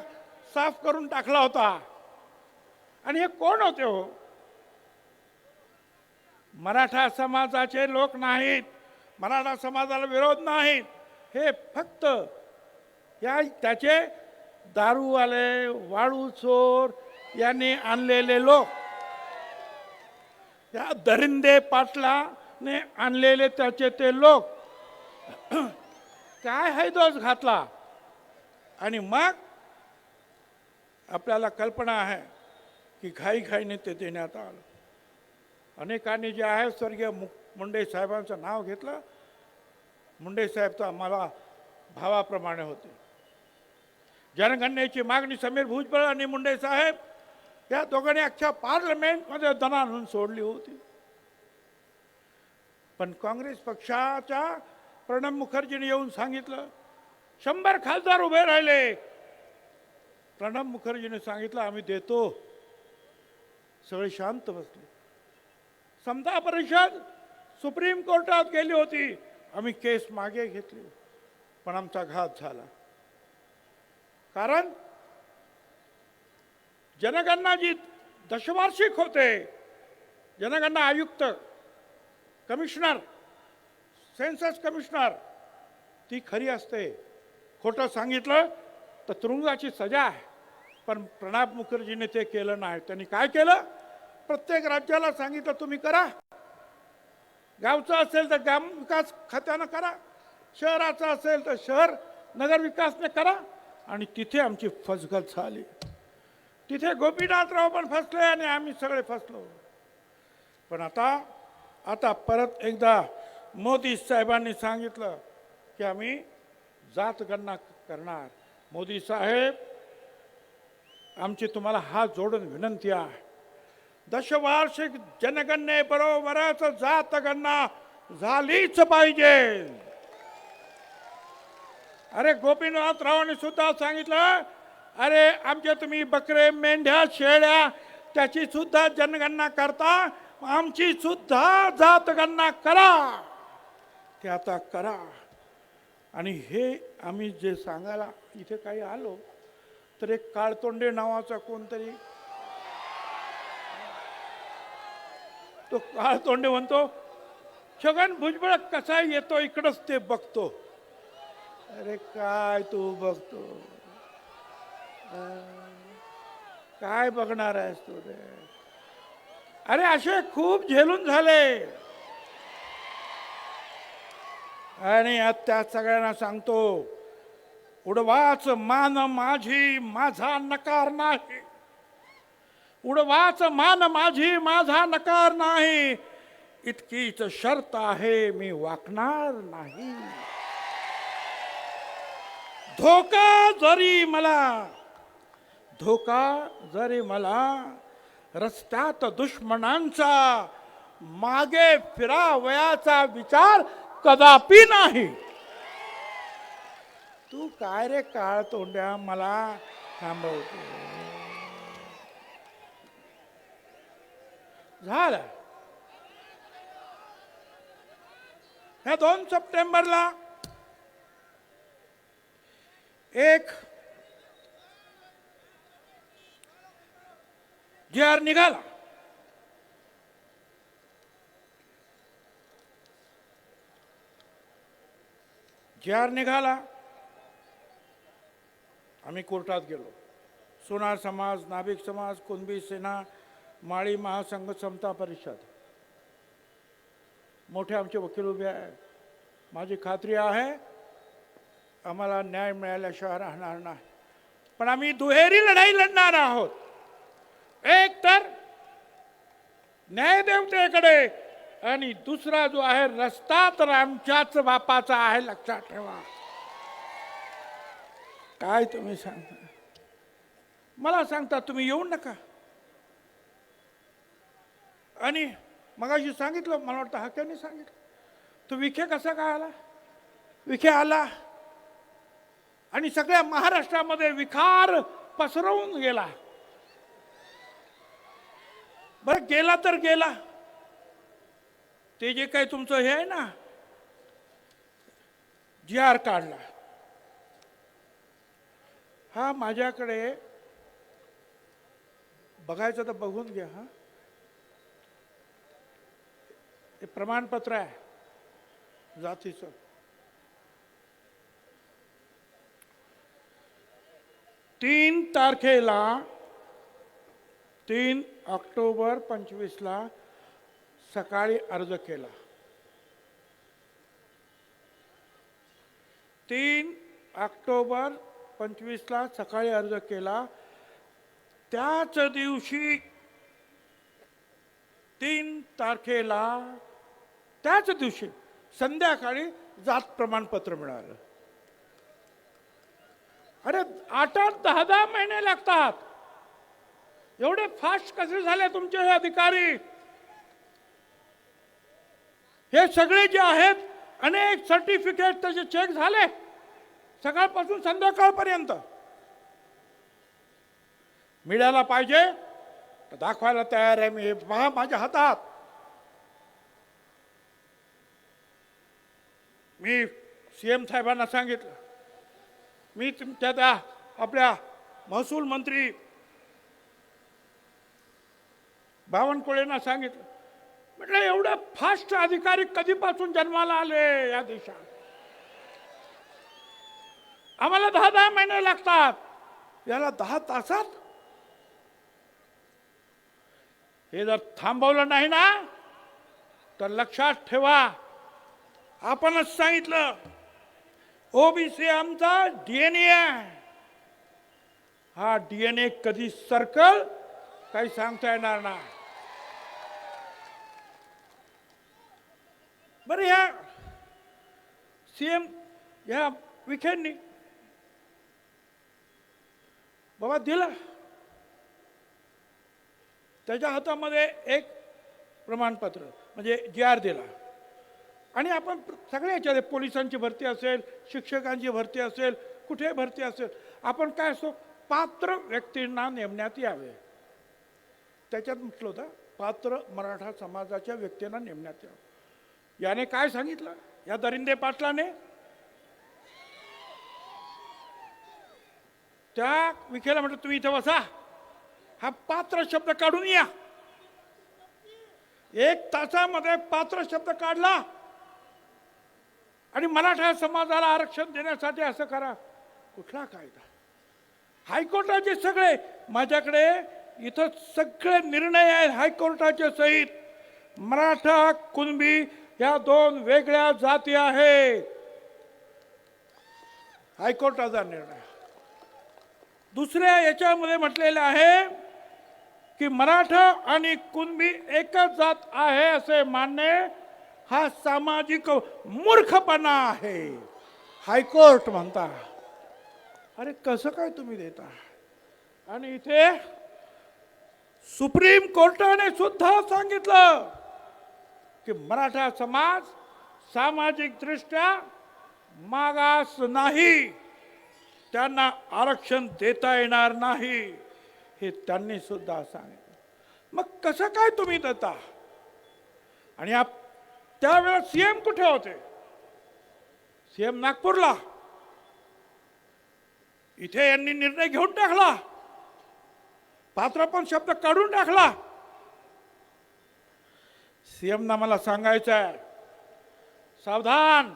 [SPEAKER 3] साफ करून टाकला होता. आणि हे कोण होते हो? मराठा समाजाचे लोक नाहीत, मराठा समाजाला विरोध नाहीत. हे फक्त त्याचे दारूवाले, वाळू चोर यांनी आणलेले लोक, या दरिंदे पाटलाने आणलेले त्याचे ते लोक काय हैदोस घातला. आणि मग आपल्याला कल्पना आहे की घाईघाईने ते देण्यात आलं. अनेकांनी जे आहे स्वर्गीय मुंडे साहेबांचं नाव घेतलं. मुंडे साहेब तर आम्हाला भावाप्रमाणे होते. जनगणनेची मागणी समीर भुजबळ आणि मुंडे साहेब या दोघांनी अख्ख्या पार्लमेंटमध्ये दणाणून सोडली होती. पण काँग्रेस पक्षाच्या प्रणब मुखर्जीने येऊन सांगितलं 100 खासदार उभे राहिले. प्रणब मुखर्जीने सांगितलं आम्ही देतो. सगळे शांत बसले. समता परिषद सुप्रीम कोर्टात गेली होती. आम्ही केस मागे घेतली पण आमचा घात झाला. कारण जनगणना जी दशवार्षिक होते, जनगणना आयुक्त, कमिशनर, सेन्सस कमिशनर ती खरी असते. खोटं सांगितलं तर तुरुंगाची सजा आहे. पण प्रणब मुखर्जीने ते केलं नाही. त्यांनी काय केलं? प्रत्येक राज्याला सांगितलं तुम्ही करा. गावचं असेल तर ग्राम विकास खात्यानं करा, शहराचं असेल तर शहर नगर विकासने करा. आणि तिथे आमची फसगत झाली. तिथे गोपीनाथराव पण फसले आणि आम्ही सगळे फसलो. पण आता परत एकदा मोदी साहेबांनी सांगितलं की आम्ही जातगणना करणार. मोदी साहेब आमची तुम्हाला हात जोडून विनंती आहे, दशवार्षिक जनगणनेबरोबरच जातगणना झालीच पाहिजे. अरे गोपीनाथरावांनी सुद्धा सांगितलं अरे आमच्या तुम्ही बकरे, मेंढ्या, शेळ्या त्याची सुद्धा जनगणना करता, आमची सुद्धा जातगणना करा. ते आता करा. आणि हे आम्ही जे सांगायला इथे काही आलो तर एक काळतोंडे नावाचा कोणतरी तो काळतोंडे म्हणतो छगन भुजबळ कसा येतो इकडंच ते बघतो. अरे काय तू बघतो, काय बघणार आहेस तू रे? अरे असे खूप झेलून झाले. आणि त्या सगळ्यांना सांगतो उडवाच मान माझी माझा नकार नाही. उडवाच मान माझी माझा नकार नाही. इतकीच शर्त आहे मी वाकणार नाही. धोका जरी मला रस्त्यात दुश्मनांचा मागे फिरावयाचा विचार कदापि नाही. तू काय रे काळ तोंड्या मला थांबवतो? झालं. ह्या 2 सप्टेंबरला एक GR निघाला. GR निघाला. आम्ही कोर्टात गेलो. सोनार समाज, नाभिक समाज, कुणबी सेना, माळी महासंघ, समता परिषद, मोठे आमचे वकील उभे आहेत. माझी खात्री आहे आम्हाला न्याय मिळाल्याशिवाय राहणार नाही. पण आम्ही दुहेरी लढाई लढणार आहोत. एक तर न्यायदेवतेकडे आणि दुसरा जो आहे रस्ता तर आमच्याच बापाचा आहे, लक्षात ठेवा. काय तुम्ही सांगता? मला सांगता तुम्ही येऊ नका. आणि मगाशी सांगितलं, मला वाटतं हाक्याने सांगितलं. तो विखे कसा काय आला? विखे आला आणि सगळ्या महाराष्ट्रामध्ये विखार पसरवून गेला. बरं गेला तर गेला. ते जे काही तुमचं हे आहे ना, GR काढला, हा माझ्याकडे बघायचं तर बघून घ्या. हा हे प्रमाणपत्र आहे जातीचं. 3 तारखेला 3 ऑक्टोबर 25ला सकाळी अर्ज केला. 3 ऑक्टोबर 25ला सकाळी अर्ज केला. त्याच दिवशी 3 तारखेला त्याच दिवशी संध्याकाळी जात प्रमाणपत्र मिळालं. अरे 8-8, 10-10 महिने लागतात. एवढे फास्ट कसे झाले तुमचे हे अधिकारी? हे सगळे जे आहेत अनेक सर्टिफिकेट त्याचे चेक झाले सकाळपासून संध्याकाळपर्यंत. मिळायला पाहिजे तर दाखवायला तयार आहे मी. पहा माझ्या हातात. मी CM साहेबांना सांगितलं, मी तुमच्या त्या आपल्या महसूल मंत्री बावनकुळेंना सांगितलं, म्हटलं एवढे फास्ट अधिकारी कधीपासून जन्माला आले या देशात? आम्हाला 10-10 महिने लागतात, याला 10 तासात. हे जर थांबवलं नाही ना तर लक्षात ठेवा, आपणच सांगितलं ओबीसी आमचा DNA आहे. हा DNA कधी सरकल काही सांगता येणार नाही. बरं या CM या विखेंनी बाबा दिला, त्याच्या हातामध्ये एक प्रमाणपत्र म्हणजे GR दिला. आणि आपण सगळ्या याच्यात पोलिसांची भरती असेल, शिक्षकांची भरती असेल, कुठे भरती असेल, आपण काय असतो पात्र व्यक्तींना नेमण्यात यावे. त्याच्यात म्हटलं होतं पात्र मराठा समाजाच्या व्यक्तींना नेमण्यात यावं. याने काय सांगितलं या दरिंदे पाटलाने? त्या विखेला म्हटलं तुम्ही इथे बसा, हा पात्र शब्द काढून या. 1 तासामध्ये पात्र शब्द काढला आणि मराठा समाजाला आरक्षण देण्यासाठी असं करा. कुठला कायदा? हायकोर्टाचे सगळे माझ्याकडे इथं सगळे निर्णय आहेत हायकोर्टाचे सहित. मराठा कुणबी या 2 वेगळ्या जाती आहेत. हायकोर्टाचा निर्णय. दुसऱ्या याच्यामध्ये म्हटलेलं आहे की मराठा आणि कुणबी एकच जात आहे असे मानणे हा सामाजिक मूर्खपणा आहे, हायकोर्ट म्हणता. अरे कसं काय तुम्ही देता? आणि इथे सुप्रीम कोर्टाने सुद्धा सांगितलं की मराठा समाज सामाजिक दृष्ट्या मागास नाही, त्यांना आरक्षण देता येणार नाही, हे त्यांनी सुद्धा सांगितलं. मग कसं काय तुम्ही देता? आणि त्यावेळेला CM कुठे होते? CM नागपूरला. इथे यांनी निर्णय घेऊन टाकला, पात्र पण शब्द काढून टाकला. CM ना मला सांगायचं आहे सावधान,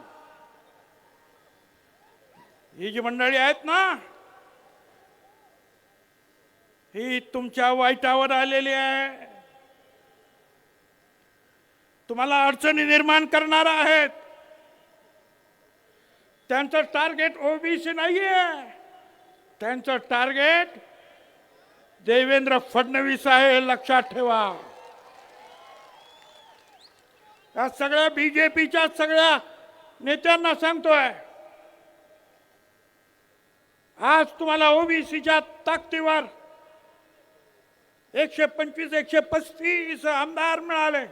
[SPEAKER 3] ही जी मंडळी आहेत ना ही तुमच्या वाईटावर आलेली आहे, तुम्हाला अडचणी निर्माण करणार आहेत. त्यांचं टार्गेट ओबीसी नाहीये, त्यांचं टार्गेट देवेंद्र फडणवीस आहे, लक्षात ठेवा. या सगळ्या BJPच्या सगळ्या नेत्यांना सांगतोय, आज तुम्हाला ओबीसीच्या ताकदीवर 125-135 आमदार मिळाले.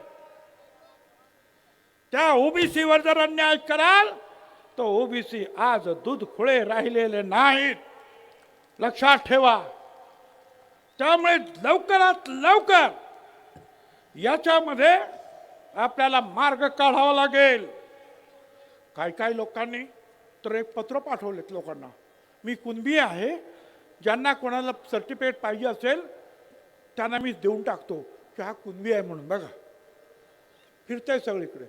[SPEAKER 3] त्या ओबीसीवर जर अन्याय कराल तर ओबीसी आज दूध खुळे राहिलेले नाहीत, लक्षात ठेवा. त्यामुळे लवकरात लवकर याच्यामध्ये आपल्याला मार्ग काढावा लागेल. काही लोकांनी तर एक पत्र पाठवलेत लोकांना, मी कुणबी आहे, ज्यांना कोणाला सर्टिफिकेट पाहिजे असेल त्यांना मी देऊन टाकतो की हा कुणबी आहे म्हणून. बघा फिरतंय सगळीकडे.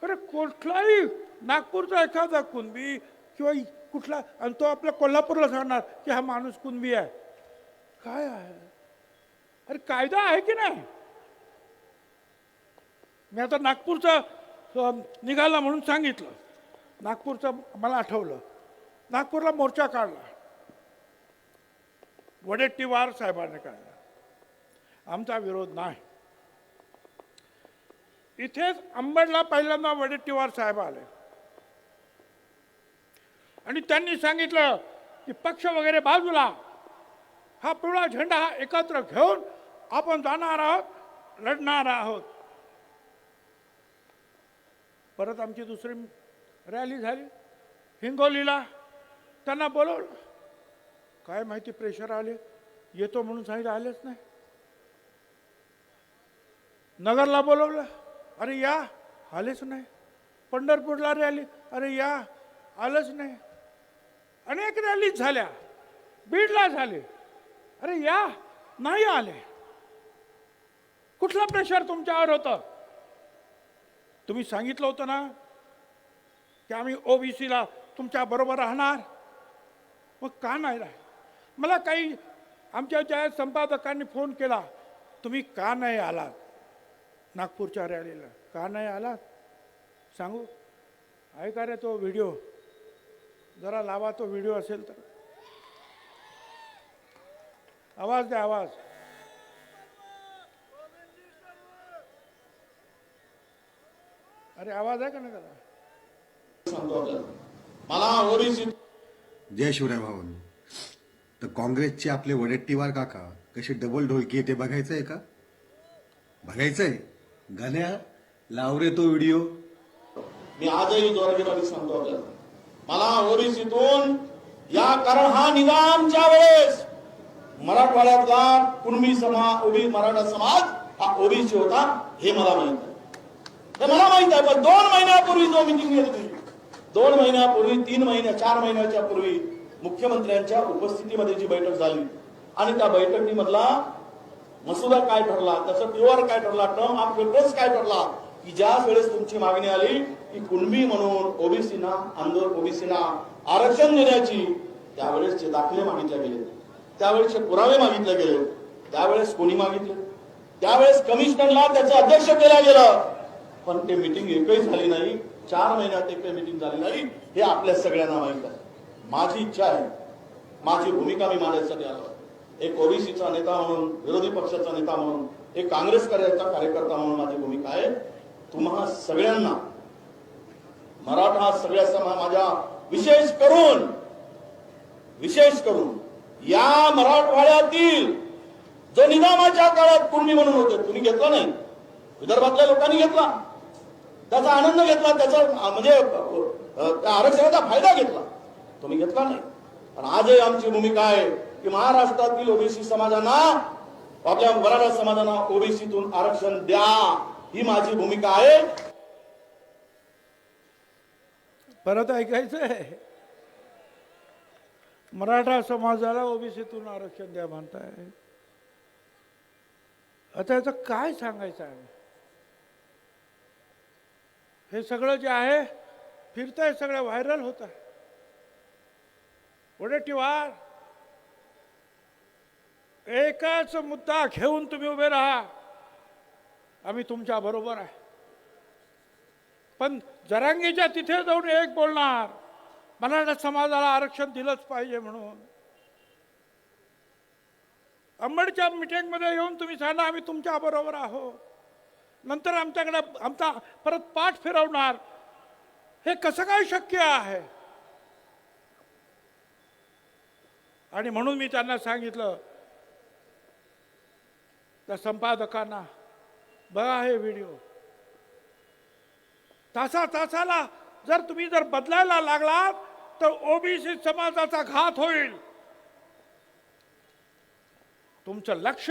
[SPEAKER 3] अरे कुठलाही नागपूरचा एखादा कुणबी किंवा कुठला, आणि तो आपल्या कोल्हापूरला सांगणार की हा माणूस कुणबी आहे. काय आहे? अरे कायदा आहे की नाही? मी आता नागपूरचा निघाला म्हणून सांगितलं. नागपूरचं मला आठवलं, नागपूरला मोर्चा काढला, वडेट्टीवार साहेबांनी काढला. आमचा विरोध नाही. इथेच अंबडला पहिल्यांदा वडेट्टीवार साहेब आले आणि त्यांनी सांगितलं की पक्ष वगैरे बाजूला, हा पिवळा झेंडा हा एकत्र घेऊन आपण जाणार आहोत, लढणार आहोत. परत आमची दुसरी रॅली झाली हिंगोलीला. त्यांना बोलवलं, काय माहिती प्रेशर आले, येतो म्हणून सांगितलं, आलेच नाही. नगरला बोलवलं, अरे या, आलेच नाही. पंढरपूरला रॅली, अरे या, आलंच नाही. अनेक रॅली झाल्या, बीडला झाले, अरे या, नाही आले. कुठला प्रेशर तुमच्यावर होतं? तुम्ही सांगितलं होतं ना की आम्ही ओबीसीला तुमच्या बरोबर राहणार, मग का नाही राहील? मला काही आमच्या ज्या संपादकांनी फोन केला, तुम्ही का नाही आलात नागपूरच्या रॅलीला, का नाही आलात? सांगू, ऐका रे तो व्हिडिओ, जरा लावा तो व्हिडिओ असेल तर. आवाज द्या, आवाज. अरे आवाज आहे का नाही त्याला?
[SPEAKER 2] मला ओबीसी
[SPEAKER 4] जय शिवराय भावन. तर काँग्रेसचे आपले वडेट्टीवार काका कसे डबल ढोलकी ते बघायचंय का? बघायचंय? गाण्या लाव रे तो व्हिडिओ.
[SPEAKER 5] मी आजही जोराजोराने सांगतो आपल्याला, मला ओबीसीतून या, कारण हा निजामच्या वेळेस मराठवाड्यातला कुणबी समाज, मराठा समाज हा ओबीसी होता, हे मला माहित आहे. हे मला माहित आहे. पण 2 महिन्यापूर्वी जो मिटिंग घेतली, 2 महिन्यापूर्वी, 3 महिन्या 4 महिन्याच्या पूर्वी मुख्यमंत्र्यांच्या उपस्थितीमध्ये जी बैठक झाली आणि त्या बैठकीमधला मसुदा काय ठरला, त्याचा प्युअर काय ठरला, टर्म ऑफ रेफरन्स काय ठरला, की ज्या वेळेस तुमची मागणी आली की कुणबी म्हणून ओबीसीना, ओबीसीना आरक्षण देण्याची, त्यावेळेसचे दाखले मागितले गेले, त्यावेळेसचे पुरावे मागितले गेले. त्यावेळेस कोणी मागितले? त्यावेळेस कमिशनरला त्याचं अध्यक्ष केलं गेलं, पण ते मीटिंग एकही झाली नाही. 4 महिन्यात एकही मीटिंग झाली नाही, हे आपल्या सगळ्यांना माहित आहे. माझी इच्छा आहे, माझी भूमिका मी मांडण्यासाठी आलो. एक ओबीसीचा नेता म्हणून, विरोधी पक्षाचा नेता म्हणून, एक काँग्रेस कार्यकर्ता म्हणून माझी भूमिका आहे. तुम्हा सगळ्यांना, मराठा सगळ्या समाज, माझ्या विशेष करून या मराठवाड्यातील जो निजामाच्या काळात कुणबी म्हणून होते, तुम्ही घेतला नाही, विदर्भातल्या लोकांनी घेतला, त्याचा आनंद घेतला, त्याचा म्हणजे त्या आरक्षणाचा फायदा घेतला, तुम्ही घेतला नाही. पण आजही आमची भूमिका आहे की महाराष्ट्रातील ओबीसी समाजांना, आपल्या मराठा समाजांना ओबीसीतून आरक्षण द्या, ही माझी भूमिका आहे.
[SPEAKER 3] परत ऐकायचंय, मराठा समाजाला ओबीसीतून आरक्षण द्या म्हणताय. आता याचं काय सांगायचं आहे? हे सगळं जे आहे फिरतंय, सगळं व्हायरल होत आहे. वडेट्टीवार, एकच मुद्दा घेऊन तुम्ही उभे राहा, आम्ही तुमच्या बरोबर आहे. पण जरांगीच्या तिथे जाऊन एक बोलणार, मराठा समाजाला आरक्षण दिलंच पाहिजे म्हणून. अंबडच्या मीटिंगमध्ये येऊन तुम्ही सांगा आम्ही तुमच्या बरोबर आहोत, नंतर आमच्याकडे आमचा परत पाठ फिरवणार, हे कसं काय शक्य आहे? आणि म्हणून मी त्यांना सांगितलं, त्या संपादकांना, बघा हे व्हिडिओ, तासाला जर तुम्ही बदलायला लागलात तर ओबीसी समाजाचा घात होईल. तुमचं लक्ष,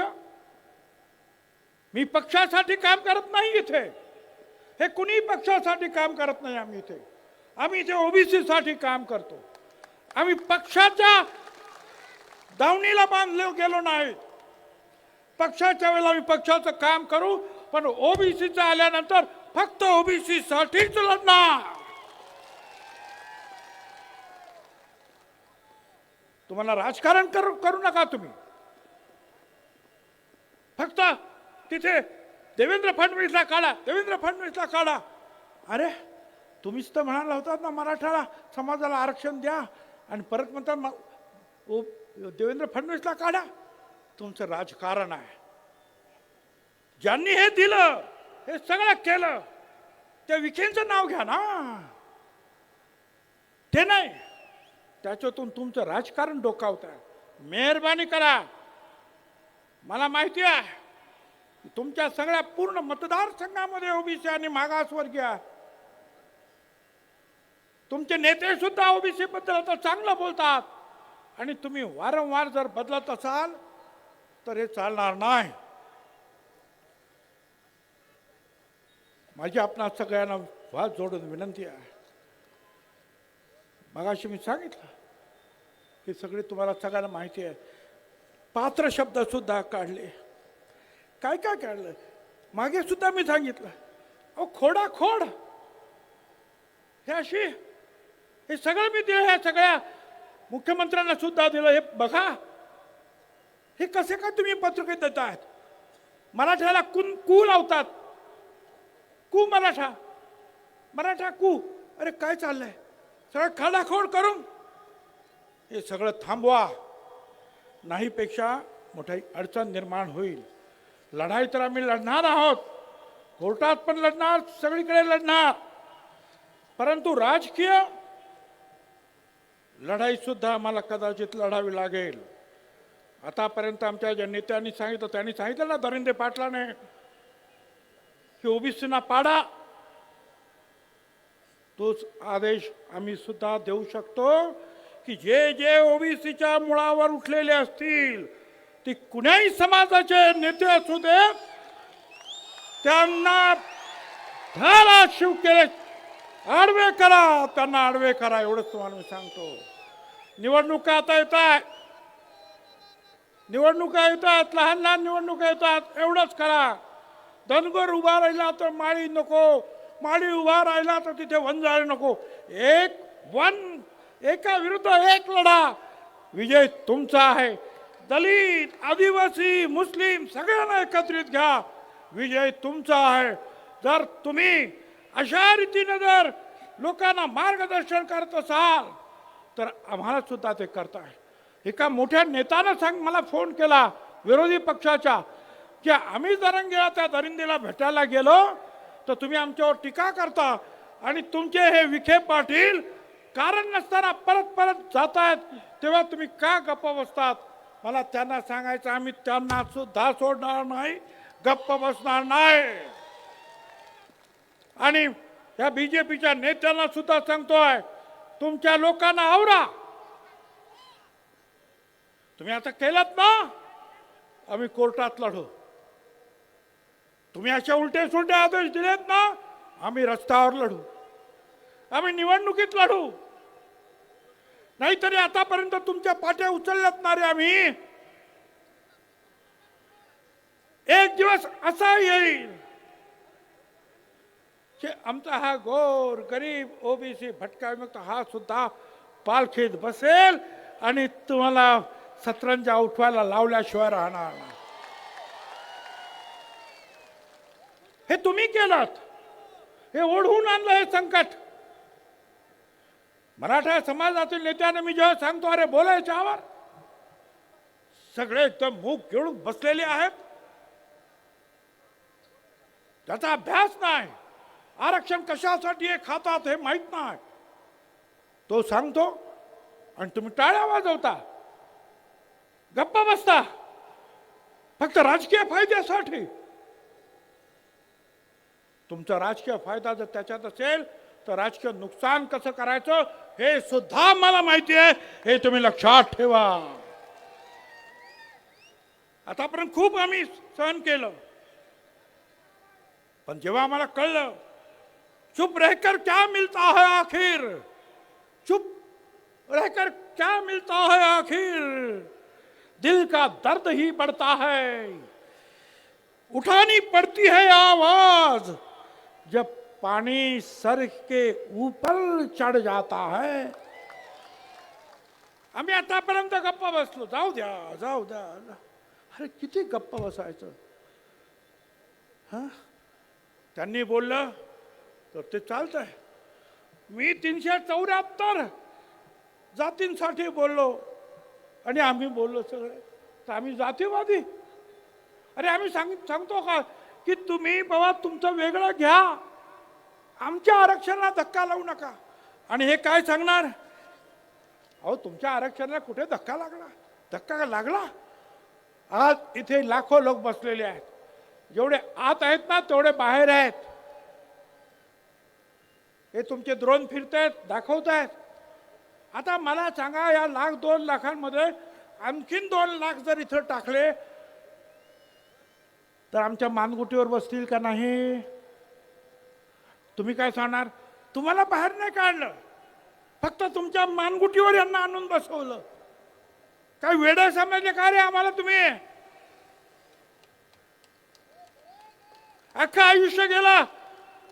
[SPEAKER 3] मी पक्षासाठी काम करत नाही इथे, हे कुणी पक्षासाठी काम करत नाही. आम्ही इथे ओबीसी साठी काम करतो. आम्ही पक्षाच्या दावणीला बांधले गेलो नाही. पक्षाच्या वेळेला आम्ही पक्षाचं काम करू, पण ओबीसीचं आल्यानंतर फक्त ओबीसी साठीच लढणार. तुम्हाला राजकारण करू नका. तुम्ही फक्त तिथे देवेंद्र फडणवीसला काढा. अरे तुम्हीच तर म्हणाला होतात ना मराठा समाजाला आरक्षण द्या, आणि परत म्हणतात देवेंद्र फडणवीसला काढा. तुमचं राजकारण आहे. ज्यांनी हे दिलं, हे सगळं केलं, त्या विखेंचं नाव घ्या ना. ते नाही, त्याच्यातून तुमचं राजकारण डोकावत आहे. मेहरबानी करा. मला माहिती आहे तुमच्या सगळ्या पूर्ण मतदारसंघामध्ये ओबीसी आणि मागासवर्गीय आहे. तुमचे नेते सुद्धा ओबीसी बद्दल आता चांगलं बोलतात, आणि तुम्ही वारंवार जर बदलत असाल तर हे चालणार नाही. माझी आपणा सगळ्यांना वाद जोडून विनंती आहे. मगाशी मी सांगितलं की सगळे तुम्हाला सगळ्यांना माहिती आहे. पात्र शब्द सुद्धा काढले, काय काढलं मागे सुद्धा मी सांगितलं. अहो खोड हे सगळं मी दिलं. ह्या सगळ्या मुख्यमंत्र्यांना सुद्धा दिलं. हे बघा, हे कसे काय तुम्ही पत्रके देत आहेत. मराठ्याला कू लावतात. कू मराठा कू. अरे काय चाललंय. सगळं खाडाखोड करून हे सगळं थांबवा. नाही पेक्षा मोठी अडचण निर्माण होईल. लढाई तर आम्ही लढणार आहोत, कोर्टात पण लढणार, सगळीकडे लढणार, परंतु राजकीय लढाई सुद्धा आम्हाला कदाचित लढावी लागेल. आतापर्यंत आमच्या ज्या नेत्यांनी सांगितलं, त्यांनी सांगितलं ना धरिंदे पाटलाने की ओबीसीना पाडा, तोच आदेश आम्ही सुद्धा देऊ शकतो की जे जे ओबीसीच्या मुळावर उठलेले असतील, ती कुणाही समाजाचे नेते असू दे, त्यांना धाराशिव केले आडवे करा, त्यांना आडवे करा, एवढंच तुम्हाला मी सांगतो. निवडणुका आता येतात, लहान लहान निवडणुका येतात, एवढंच करा. धनगर उभा राहिला तर माळी नको, माळी उभा राहिला तर तिथे वंजारी नको. एका विरुद्ध एक लढा. विजय तुमचा आहे. दलित, आदिवासी, मुस्लिम सगळ्यांना एकत्रित घ्या. विजय तुमचा आहे. जर तुम्ही अशा रीतीने जर लोकांना मार्गदर्शन करत असाल तर आम्हाला सुद्धा ते करताय. एका मोठ्या नेत्यानं मला फोन केला विरोधी पक्षाच्या, की आम्ही जरंगेला त्या दरिंदेला भेटायला गेलो तर तुम्ही आमच्यावर टीका करता, आणि तुमचे हे विखे पाटील कारण नसताना परत जात आहेत, तेव्हा तुम्ही का गप्प बसतात. मला त्यांना सांगायचं, आम्ही त्यांना सुद्धा सोडणार नाही, गप्प बसणार नाही. आणि या बीजेपीच्या नेत्यांना सुद्धा सांगतोय, तुमच्या लोकांना आवरा. तुम्ही आता केलात ना, आम्ही कोर्टात लढू. तुम्ही अशा उलटे सुलटे आदेश दिलेत ना, आम्ही रस्त्यावर लढू, आम्ही निवडणुकीत लढू. नाहीतरी आतापर्यंत तुमच्या पाट्या उचलल्यात ना रे आम्ही. एक दिवस असा येईल की आमचा हा गोर गरीब ओबीसी भटका विमुक्त हा सुद्धा पालखीत बसेल, आणि तुम्हाला सतरंजा उठवायला लावल्याशिवाय राहणार नाही. हे तुम्ही केलात. हे ओढवून आणलं हे संकट. मराठा समाजातील नेत्याने मी जेव्हा सांगतो अरे बोलायच्यावर, सगळे एकदम मूग घेऊन बसलेले आहेत. त्याचा अभ्यास नाही. आरक्षण कशासाठी हे खातात हे माहित नाही. तो सांगतो आणि तुम्ही टाळ्या वाजवता, गप्पा बसता, फक्त राजकीय फायद्यासाठी. तुमचा राजकीय फायदा जर त्याच्यात असेल तर राजकीय नुकसान कसं करायचं हे सुद्धा मला माहिती आहे, हे तुम्ही लक्षात ठेवा. आतापर्यंत खूप आम्ही सहन केलं, पण जेव्हा आम्हाला कळलं चुप रहकर क्या मिलता है आखिर, चुप रहकर क्या मिलता है आखिर, दिल का दर्द ही बढ़ता है, उठानी पड़ती है आवाज जब पानी सर के ऊपर चढ़ जाता है. आम्ही आतापर्यंत गप्पा बसलो, जाऊ द्या जाऊ द्या. अरे किती गप्पा बसायचं. हा, त्यांनी बोललं तर ते चालतंय. मी 374 जातींसाठी बोललो आणि आम्ही बोललो सगळे, तर आम्ही जातीवादी. अरे आम्ही सांगतो का की तुम्ही बाबा तुमचं वेगळं घ्या, आमच्या आरक्षणाला धक्का लावू नका. आणि हे काय सांगणार, अहो तुमच्या आरक्षणाला कुठे धक्का लागला, धक्का का लागला. आज इथे लाखो लोक बसलेले आहेत, जेवढे आत आहेत ना तेवढे बाहेर आहेत. हे तुमचे ड्रोन फिरतायत दाखवत आहेत. आता मला सांगा, या 1,00,000-2 लाखांमध्ये आणखीन 2 लाख जर इथं टाकले तर आमच्या मानगुटीवर बसतील का नाही. तुम्ही काय सांगणार, तुम्हाला बाहेर नाही काढलं, फक्त तुमच्या मानगुटीवर यांना आणून बसवलं. काय वेडा समजले का रे आम्हाला तुम्ही. अख्खं आयुष्य गेला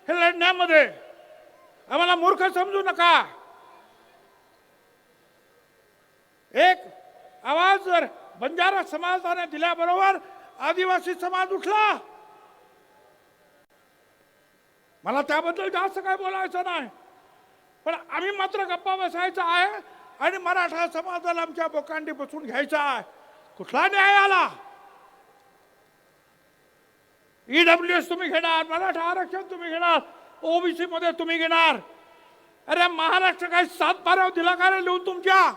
[SPEAKER 3] हे लढण्यामध्ये, आम्हाला मूर्ख समजू नका. एक आवाज जर बंजारा समाजाने दिल्याबरोबर आदिवासी समाज उठला. मला त्याबद्दल जास्त काय बोलायचं नाही, पण आम्ही मात्र गप्पा बसायचा आहे आणि मराठा समाजाला आमच्या बोकांडी बसून घ्यायचा आहे. कुठला न्याय आला. ईडब्ल्यूएस तुम्ही घेणार, मराठा आरक्षण तुम्ही घेणार, ओबीसी मध्ये तुम्ही घेणार. अरे महाराष्ट्र काय 7 बाराव दिला का रे लिहून तुमच्या.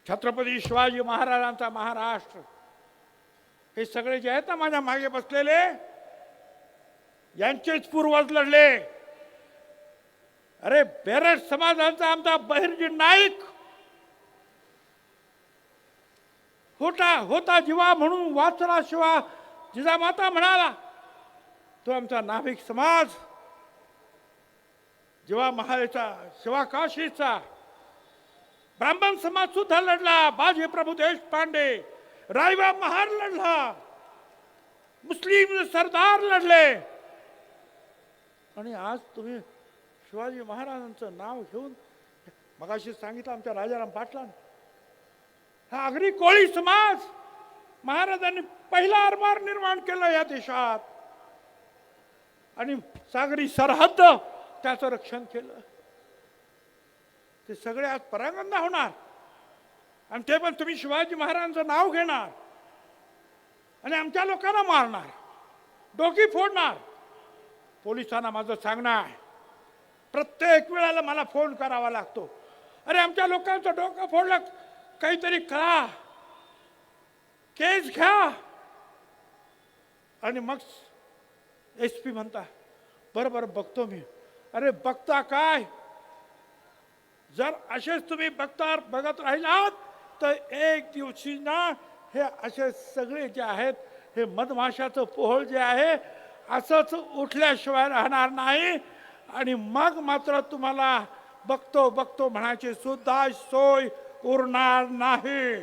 [SPEAKER 3] छत्रपती शिवाजी महाराजांचा महाराष्ट्र, हे सगळे जे आहेत ना माझ्या मागे बसलेले, यांचेच पूर्वज लढले. अरे बेरड समाजांचा आमचा बहिर्जी नाईक होता जीवा म्हणून वाचला शिवा जिजामाता म्हणाला, तो आमचा नाभिक समाज जेव्हा महालेचा शिवा काशीचा. ब्राह्मण समाज सुद्धा लढला, बाजी प्रभू देशपांडे, रायबा महार लढला, मुस्लिम सरदार लढले. आणि आज तुम्ही शिवाजी महाराजांचं नाव घेऊन, मगाशी सांगितलं आमच्या राजाराम पाटलांनी, हा आगरी कोळी समाज महाराजांनी पहिला आरमार निर्माण केला या देशात आणि सागरी सरहद्द त्याचं रक्षण केलं. ते सगळे आज परांगण होणार आणि ते पण तुम्ही शिवाजी महाराजांचं नाव घेणार आणि आमच्या लोकांना मारणार, डोकी फोडणार. पोलिसांना माझं सांगणं आहे, प्रत्येक वेळेला मला फोन करावा लागतो, अरे आमच्या लोकांचं डोकं फोडलं, काहीतरी करा, केस घ्या. आणि मग SP म्हणता बरं बरं बघतो मी. अरे बघता काय, जर असेच तुम्ही बघत राहिलात तर एक दिवशी ना हे असे सगळे जे आहेत, हे मधमाशाचं पोहळ जे आहे असंच उठल्याशिवाय राहणार नाही. आणि मग मात्र तुम्हाला बघतो बघतो म्हणायची सुद्धा सोय उरणार नाही.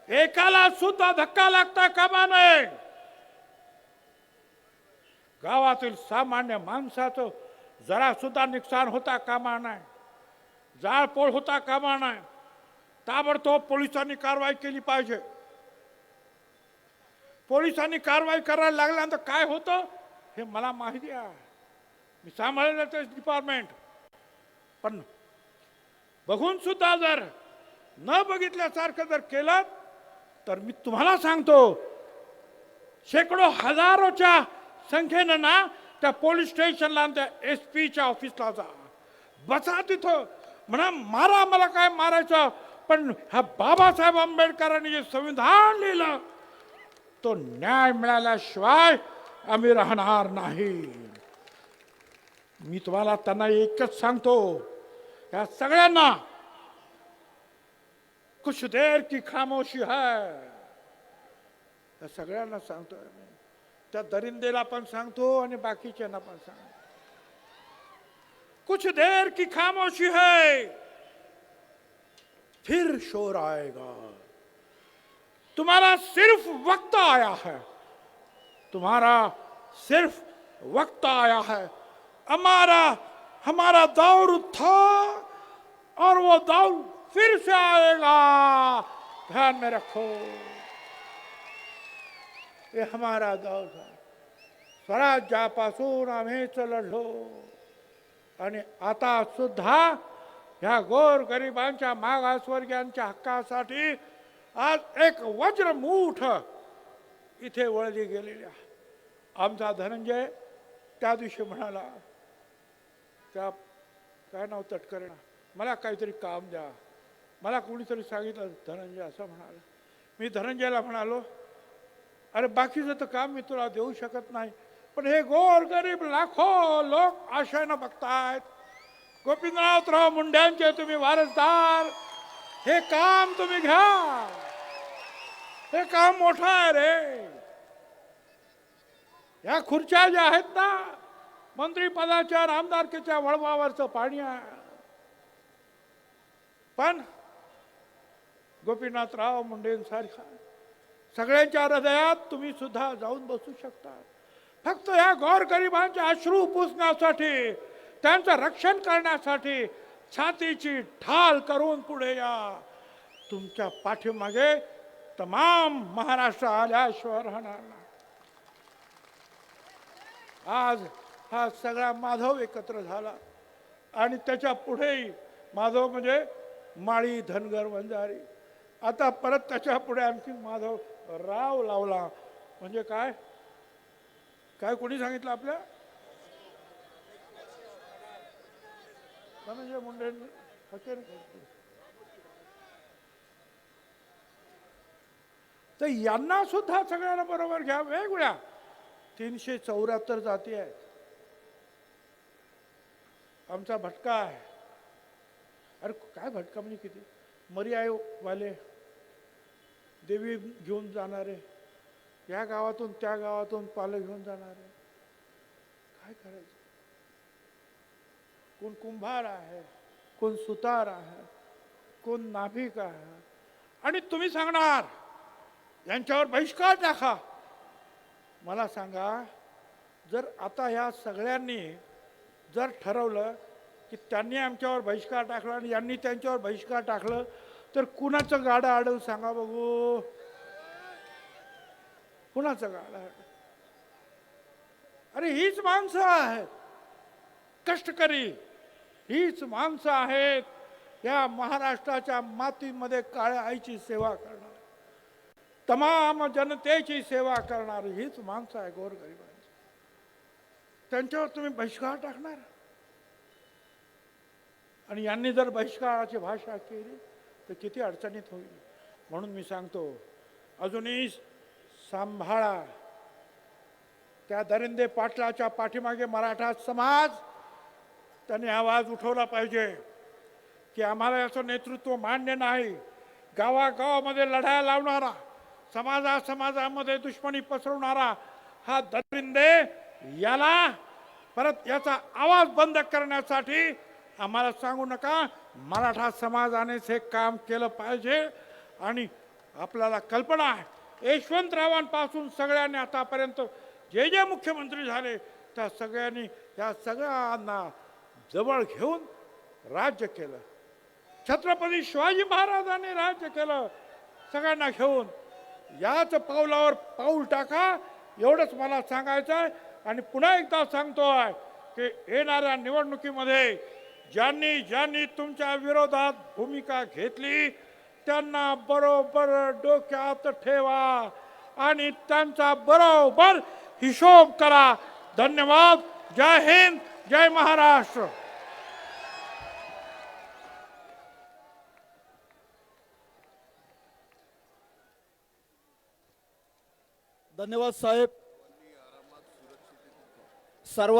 [SPEAKER 3] एकाला सुद्धा धक्का लागता कामा नये. गावातील सामान्य माणसाचं जरा सुद्धा नुकसान होता कामा नये, जाळपोळ होता कामा नये. ताबडतोब पोलिसांनी कारवाई केली पाहिजे. पोलिसांनी कारवाई करायला लागल्यानंतर काय होतं हे मला माहिती आहे, मी सांभाळलं ते डिपार्टमेंट. पण बघून सुद्धा जर न बघितल्यासारखं जर केलं तर मी तुम्हाला सांगतो, शेकडो हजारोच्या संख्येनं ना त्या पोलीस स्टेशनला आणि त्या SP च्या ऑफिसला जा, बसा तिथं, म्हणा मारा, मला काय मारायचं, पण ह्या बाबासाहेब आंबेडकरांनी जे संविधान लिहिलं तो न्याय मिळाल्याशिवाय आम्ही राहणार नाही. मी तुम्हाला त्यांना एकच सांगतो, या सगळ्यांना कुछ देर की खामोशी है, या सगळ्यांना सांगतोय मी. त्या दरिंदेला पण सांगतो आणि बाकीच्यांना पण सांगतो, कुछ देर की खामोशी है फिर शोर आएगा. तुम्हारा सिर्फ वक्त आया है, तुम्हारा सिर्फ वक्त आया है. हमारा दौर था और वो दौर फिर से आएगा. ध्यान में रखो, ये हमारा दौर था. स्वराज्यापासून आम्हीच लढलो आणि आता सुद्धा ह्या गोर गरिबांच्या मागासवर्गीयांच्या हक्कासाठी आज एक वज्रमूठ इथे वळली गेलेली आहे. आमचा धनंजय त्या दिवशी म्हणाला, त्या काय नाव तटकरे, मला काहीतरी काम द्या. मला कोणीतरी सांगितलं धनंजय असं म्हणाला. मी धनंजयला म्हणालो, अरे बाकीचं तर काम मी तुला देऊ शकत नाही, पण हे गोरगरीब लाखो लोक आशेनं बघतायत. गोपीनाथराव मुंड्यांचे तुम्ही वारसदार, हे काम तुम्ही घ्या. हे काम मोठं आहे रे. या खुर्च्या ज्या आहेत ना, मंत्रीपदाच्या आणि आमदारकीच्या वळवावरचं पाणी आहे. पण गोपीनाथराव मुंडेंसारखा सगळ्यांच्या हृदयात तुम्ही सुद्धा जाऊन बसू शकता. फक्त या गोरगरिबांचे अश्रू पुसण्यासाठी, त्यांचं रक्षण करण्यासाठी छातीची ढाल करून पुढे या. तुमच्या पाठीमागे तमाम महाराष्ट्र आल्याशिवाय राहणार नाही. आज हा सगळा माधव एकत्र झाला आणि त्याच्या पुढेही माधव म्हणजे माळी, धनगर, वंजारी. आता परत त्याच्या पुढे आणखी माधव राव लावला. म्हणजे काय काय कोणी सांगितलं आपल्या धनंजय मुंडे तर यांना सुद्धा सगळ्यांना बरोबर घ्या. वेगवेगळ्या 374 जाती आहेत. आमचा भटका आहे. अरे काय भटका म्हणजे किती, मर्यावाले, देवी घेऊन जाणारे, या गावातून त्या गावातून पालं घेऊन जाणारे, काय करायचं. कोण कुंभार आहे, कोण सुतार आहे, कोण नाभिक आहे. आणि तुम्ही सांगणार यांच्यावर बहिष्कार टाका. मला सांगा, जर आता ह्या सगळ्यांनी जर ठरवलं की त्यांनी आमच्यावर बहिष्कार टाकला आणि यांनी त्यांच्यावर बहिष्कार टाकलं, तर कुणाचं गाडं अडल सांगा बघू. कुणाचं गाडं अडल. अरे हीच माणसं आहेत कष्टकरी, हीच माणसं आहेत या महाराष्ट्राच्या मातीमध्ये काळ्या आईची सेवा करणार, तमाम जनतेची सेवा करणारी हीच माणसं आहे गोरगरिबांची. त्यांच्यावर तुम्ही बहिष्कार टाकणार. आणि यांनी जर बहिष्काराची भाषा केली तर किती अडचणीत होईल. म्हणून मी सांगतो, अजूनही सांभाळा. त्या दरिंदे पाटलाच्या पाठीमागे मराठा समाज त्यांनी आवाज उठवला पाहिजे की आम्हाला याचं नेतृत्व मान्य नाही. गावागावामध्ये लढाया लावणारा, समाजामध्ये दुश्मनी पसरवणारा हा दरिंदे, याला परत याचा आवाज बंद करण्यासाठी आम्हाला सांगू नका. मराठा समाजानेच हे काम केलं पाहिजे. आणि आपल्याला कल्पना आहे, यशवंतरावांपासून सगळ्यांनी आतापर्यंत जे जे मुख्यमंत्री झाले त्या सगळ्यांनी या सगळ्यांना जवळ घेऊन राज्य केलं. छत्रपती शिवाजी महाराजांनी राज्य केलं सगळ्यांना घेऊन. याच पावलावर पाऊल टाका, एवढंच मला सांगायचं आहे. आणि पुन्हा एकदा सांगतोय की येणाऱ्या निवडणुकीमध्ये ज्यांनी ज्यांनी तुमच्या विरोधात भूमिका घेतली त्यांना बरोबर डोक्यात ठेवा आणि त्यांचा बरोबर हिशोब करा. धन्यवाद. जय हिंद, जय महाराष्ट्र.
[SPEAKER 1] धन्यवाद साहेब. सर्व